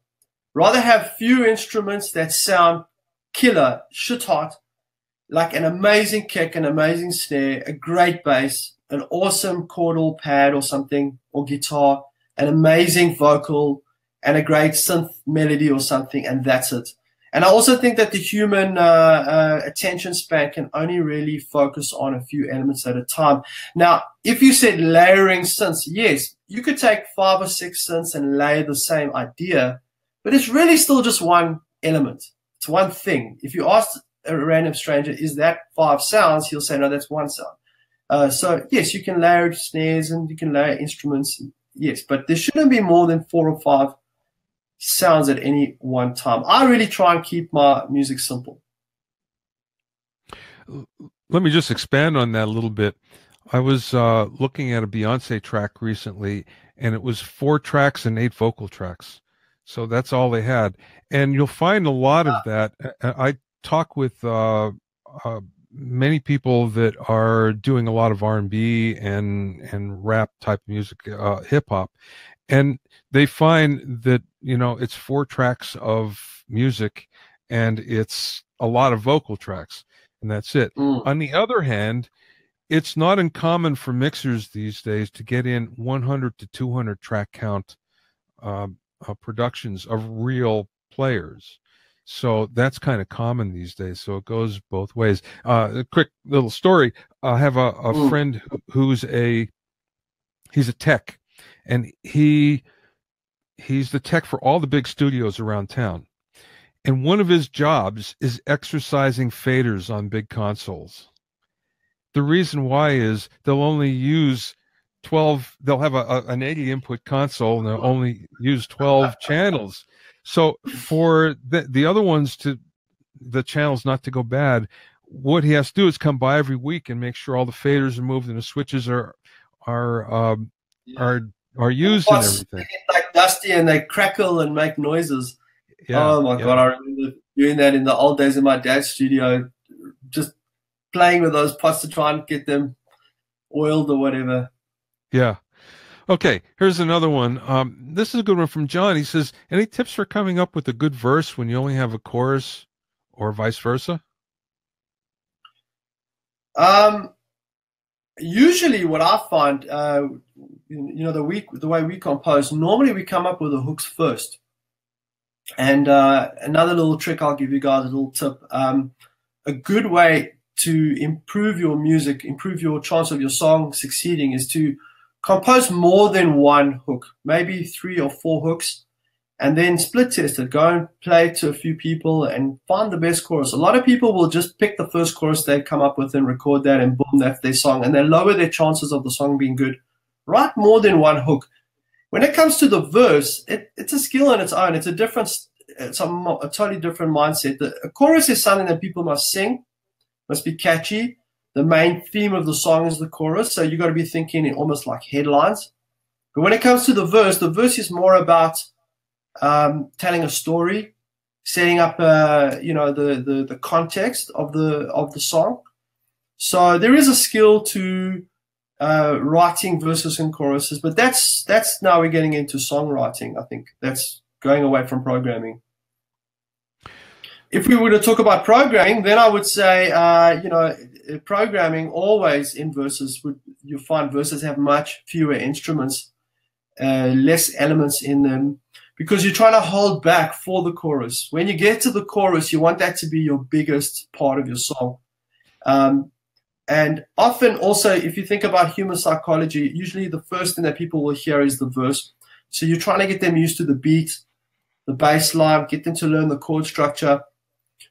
Speaker 2: Rather have few instruments that sound killer, shit hot, like an amazing kick, an amazing snare, a great bass, an awesome chordal pad or something, or guitar, an amazing vocal, and a great synth melody or something, and that's it. And I also think that the human attention span can only really focus on a few elements at a time. Now, if you said layering synths, yes, you could take 5 or 6 synths and layer the same idea, but it's really still just one element. It's one thing. If you ask a random stranger, is that 5 sounds? He'll say, no, that's 1 sound. So, yes, you can layer snares and you can layer instruments, yes, but there shouldn't be more than 4 or 5 sounds at any one time. I really try and keep my music simple.
Speaker 1: Let me just expand on that a little bit. I was looking at a Beyonce track recently, and it was 4 tracks and 8 vocal tracks. So that's all they had. And you'll find a lot of that. I talk with many people that are doing a lot of R&B and rap type music, hip hop, and they find that, you know, it's 4 tracks of music and it's a lot of vocal tracks, and that's it. On the other hand, it's not uncommon for mixers these days to get in 100 to 200 track count productions of real players. So that's kind of common these days. So it goes both ways. A quick little story. I have a friend who's he's a tech, and he's the tech for all the big studios around town. And one of his jobs is exercising faders on big consoles. The reason why is they'll only use 12, they'll have an 80 input console and they'll only use 12 channels. So for the other ones, the channels not to go bad, what he has to do is come by every week and make sure all the faders are moved and the switches are used and everything.
Speaker 2: They get like dusty and they crackle and make noises. Yeah, oh my God, I remember doing that in the old days in my dad's studio, just playing with those pots to try and get them oiled or whatever.
Speaker 1: Yeah. Okay, here's another one. This is a good one from John. He says, any tips for coming up with a good verse when you only have a chorus, or vice versa?
Speaker 2: Usually what I find, you know, the way we compose, normally we come up with the hooks first. And another little trick I'll give you guys, a little tip. A good way to improve your music, improve your chance of your song succeeding, is to compose more than one hook, maybe 3 or 4 hooks, and then split test it. Go and play it to a few people and find the best chorus. A lot of people will just pick the first chorus they come up with and record that, and boom, that's their song. And they lower their chances of the song being good. Write more than one hook. When it comes to the verse, it's a skill on its own. It's a totally different mindset. A chorus is something that people must sing, must be catchy. The main theme of the song is the chorus, so you got to be thinking in almost like headlines. But when it comes to the verse is more about telling a story, setting up, you know, the context of the song. So there is a skill to writing verses and choruses, but that's now we're getting into songwriting. I think that's going away from programming. If we were to talk about programming, then I would say, you know, programming always in verses, you find verses have much fewer instruments, less elements in them, because you're trying to hold back for the chorus. When you get to the chorus, you want that to be your biggest part of your song. And often also, if you think about human psychology, usually the first thing that people will hear is the verse. So you're trying to get them used to the beat, the bass line, get them to learn the chord structure,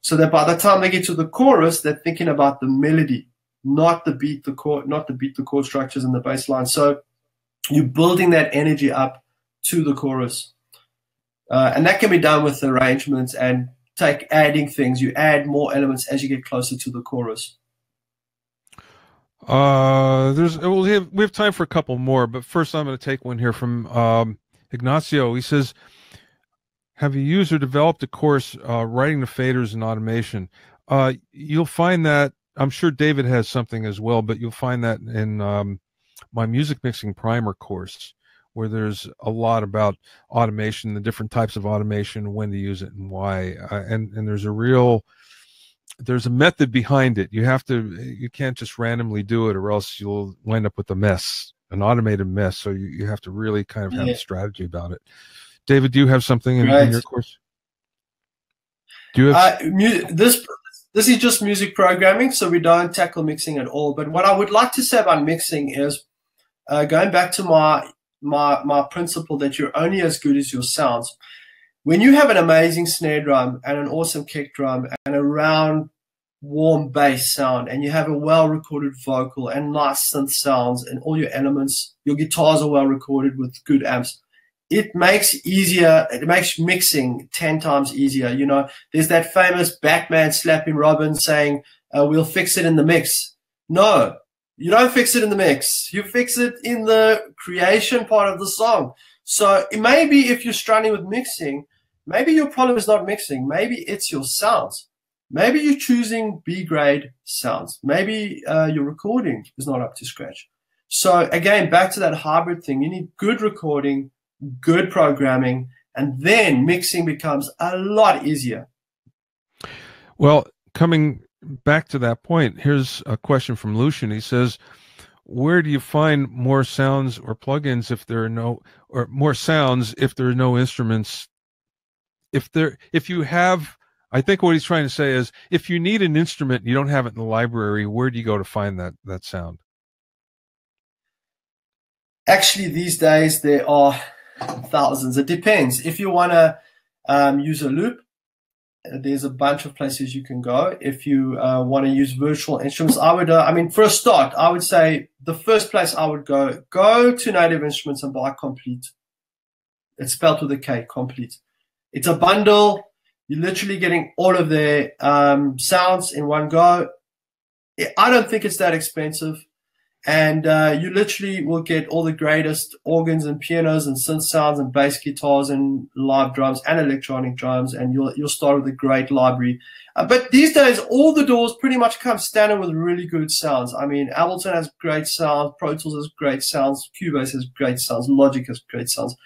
Speaker 2: so that by the time they get to the chorus, they're thinking about the melody, not the beat, the chord structures and the bass line. So You're building that energy up to the chorus. And that can be done with arrangements and adding things. You add more elements as you get closer to the chorus.
Speaker 1: We have time for a couple more, but first I'm going to take one here from Ignacio. He says, have you used or developed a course writing the faders and automation? You'll find that, I'm sure David has something as well, but you'll find that in my music mixing primer course, where there's a lot about automation, the different types of automation, when to use it and why. And there's a method behind it. You can't just randomly do it, or else you'll wind up with a mess, an automated mess. So you have to really kind of have a strategy about it. David, do you have something in your course? Do you have
Speaker 2: this is just music programming, so we don't tackle mixing at all. But what I would like to say about mixing is going back to my principle that you're only as good as your sounds. When you have an amazing snare drum and an awesome kick drum and a round, warm bass sound, and you have a well-recorded vocal and nice synth sounds and all your elements, your guitars are well-recorded with good amps, it makes mixing 10 times easier. You know, there's that famous Batman slapping Robin saying, we'll fix it in the mix. No, you don't fix it in the mix. You fix it in the creation part of the song. So maybe if you're struggling with mixing, maybe your problem is not mixing. Maybe it's your sounds. Maybe you're choosing B-grade sounds. Maybe your recording is not up to scratch. So again, back to that hybrid thing. You need good recording, good programming, and then mixing becomes a lot easier.
Speaker 1: Well, coming back to that point, here's a question from Lucian. He says, where do you find more sounds or plugins if there are no, or more sounds if there are no instruments? If you have, I think what he's trying to say is, if you need an instrument and you don't have it in the library, where do you go to find that sound?
Speaker 2: Actually, these days there are thousands. It depends. If you want to use a loop, there's a bunch of places you can go. If you want to use virtual instruments, for a start, I would say the first place I would go to Native Instruments and buy Komplete. It's spelled with a K, Komplete. It's a bundle. You're literally getting all of their sounds in one go. I don't think it's that expensive. And you literally will get all the greatest organs and pianos and synth sounds and bass guitars and live drums and electronic drums, and you'll start with a great library. But these days, all the DAWs pretty much come standard with really good sounds. I mean, Ableton has great sounds, Pro Tools has great sounds, Cubase has great sounds, Logic has great sounds.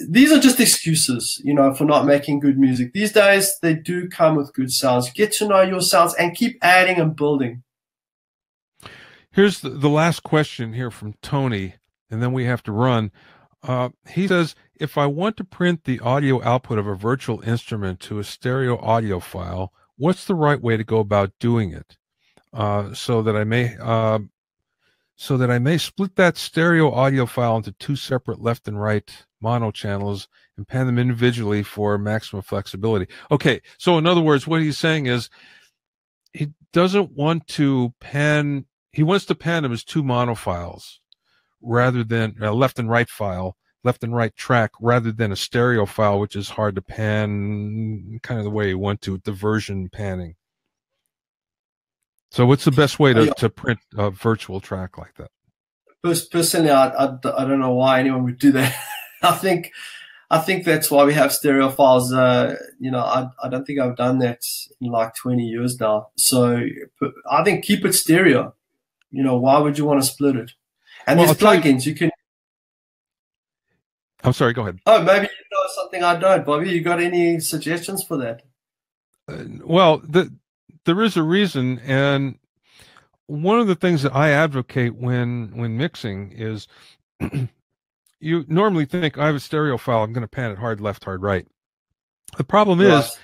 Speaker 2: These are just excuses, for not making good music. These days, they do come with good sounds. Get to know your sounds and keep adding and building.
Speaker 1: Here's the last question here from Tony, and then we have to run. He says, if I want to print the audio output of a virtual instrument to a stereo audio file, what's the right way to go about doing it? So that I may split that stereo audio file into two separate left and right mono channels and pan them individually for maximum flexibility. Okay, so in other words, what he's saying is he doesn't want to pan. He wants to pan them as two mono files rather than a left and right file, left and right track, rather than a stereo file, which is hard to pan kind of the way you want to, diversion panning. So what's the best way to print a virtual track like that?
Speaker 2: Personally, I don't know why anyone would do that. I think that's why we have stereo files. I don't think I've done that in like 20 years now. So I think keep it stereo. Why would you want to split it? And there's plugins you can.
Speaker 1: I'm sorry, go ahead.
Speaker 2: Oh, maybe you know something I don't, Bobby. You got any suggestions for that?
Speaker 1: There is a reason, and one of the things that I advocate when mixing is you normally think, I have a stereo file, I'm going to pan it hard left, hard right. The problem is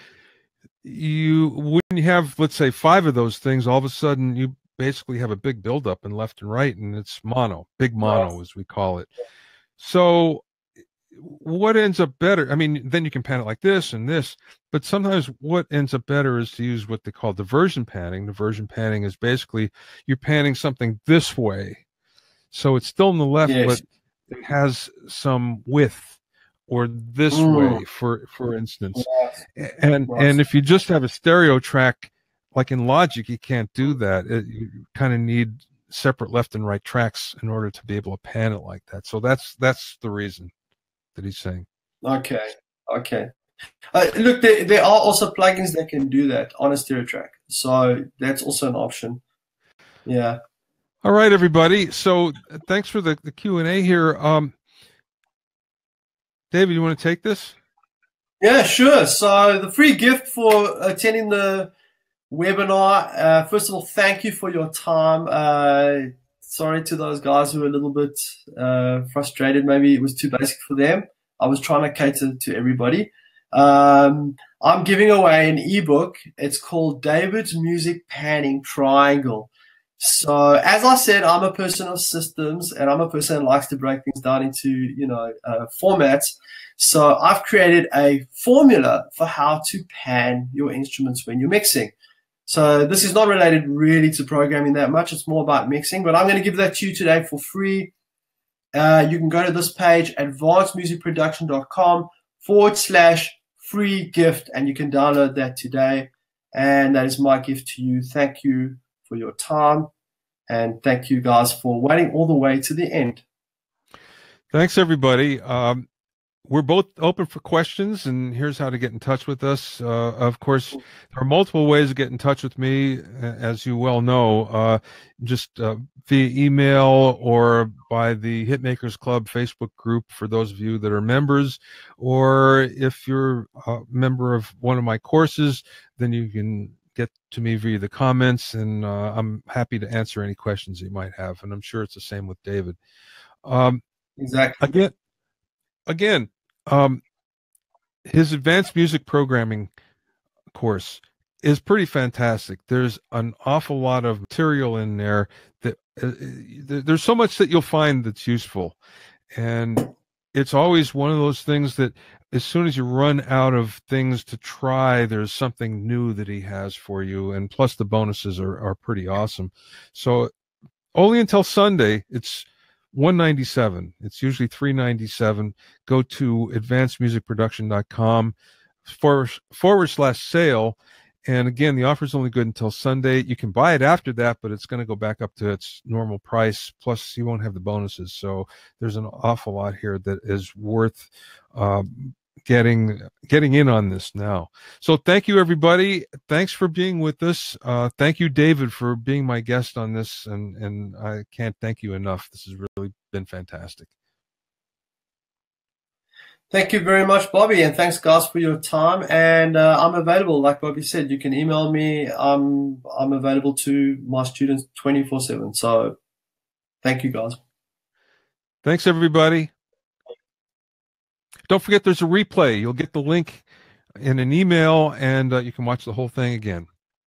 Speaker 1: when you have, let's say, 5 of those things, all of a sudden you basically have a big buildup in left and right, and it's mono, big mono as we call it. So what ends up better? I mean, then you can pan it like this and this, but sometimes what ends up better is to use what they call diversion panning. Diversion panning is basically you're panning something this way, so it's still in the left, but has some width, or this
Speaker 2: Mm.
Speaker 1: way, for instance.
Speaker 2: Right.
Speaker 1: And
Speaker 2: Right.
Speaker 1: if you just have a stereo track, like in Logic, you can't do that. You kind of need separate left and right tracks in order to be able to pan it like that. So that's the reason that he's saying.
Speaker 2: Okay. Okay. Look, there are also plugins that can do that on a stereo track, so that's also an option. Yeah.
Speaker 1: All right, everybody. So thanks for the Q&A here. David, you want to take this?
Speaker 2: Yeah, sure. So the free gift for attending the webinar. First of all, thank you for your time. Sorry to those guys who were a little bit frustrated. Maybe it was too basic for them. I was trying to cater to everybody. I'm giving away an ebook. It's called David's Music Panning Triangle. So, as I said, I'm a person of systems, and I'm a person that likes to break things down into, formats. So, I've created a formula for how to pan your instruments when you're mixing. So, this is not related really to programming that much. It's more about mixing, but I'm going to give that to you today for free. You can go to this page, advancedmusicproduction.com/free gift, and you can download that today. And that is my gift to you. Thank you for your time. And thank you guys for waiting all the way to the end.
Speaker 1: Thanks, everybody. We're both open for questions, and here's how to get in touch with us. Of course, there are multiple ways to get in touch with me, as you well know, just via email or by the Hitmakers Club Facebook group for those of you that are members, or if you're a member of one of my courses, then you can get to me via the comments, and I'm happy to answer any questions you might have, and I'm sure it's the same with David.
Speaker 2: Exactly.
Speaker 1: Again, his advanced music programming course is pretty fantastic. There's an awful lot of material in there that there's so much that you'll find that's useful. And it's always one of those things that as soon as you run out of things to try, there's something new that he has for you. And plus the bonuses are pretty awesome. So only until Sunday, it's $197. It's usually $397. Go to advancedmusicproduction.com/sale. And again, the offer is only good until Sunday. You can buy it after that, but it's going to go back up to its normal price. Plus, you won't have the bonuses. So there's an awful lot here that is worth getting in on this now. So thank you, everybody. Thanks for being with us. Thank you, David, for being my guest on this, and I can't thank you enough. This has really been fantastic.
Speaker 2: Thank you very much, Bobby, and thanks, guys, for your time. And I'm available, like Bobby said. You can email me. I'm available to my students 24/7. So thank you, guys.
Speaker 1: Thanks, everybody. Don't forget, there's a replay. You'll get the link in an email, and you can watch the whole thing again.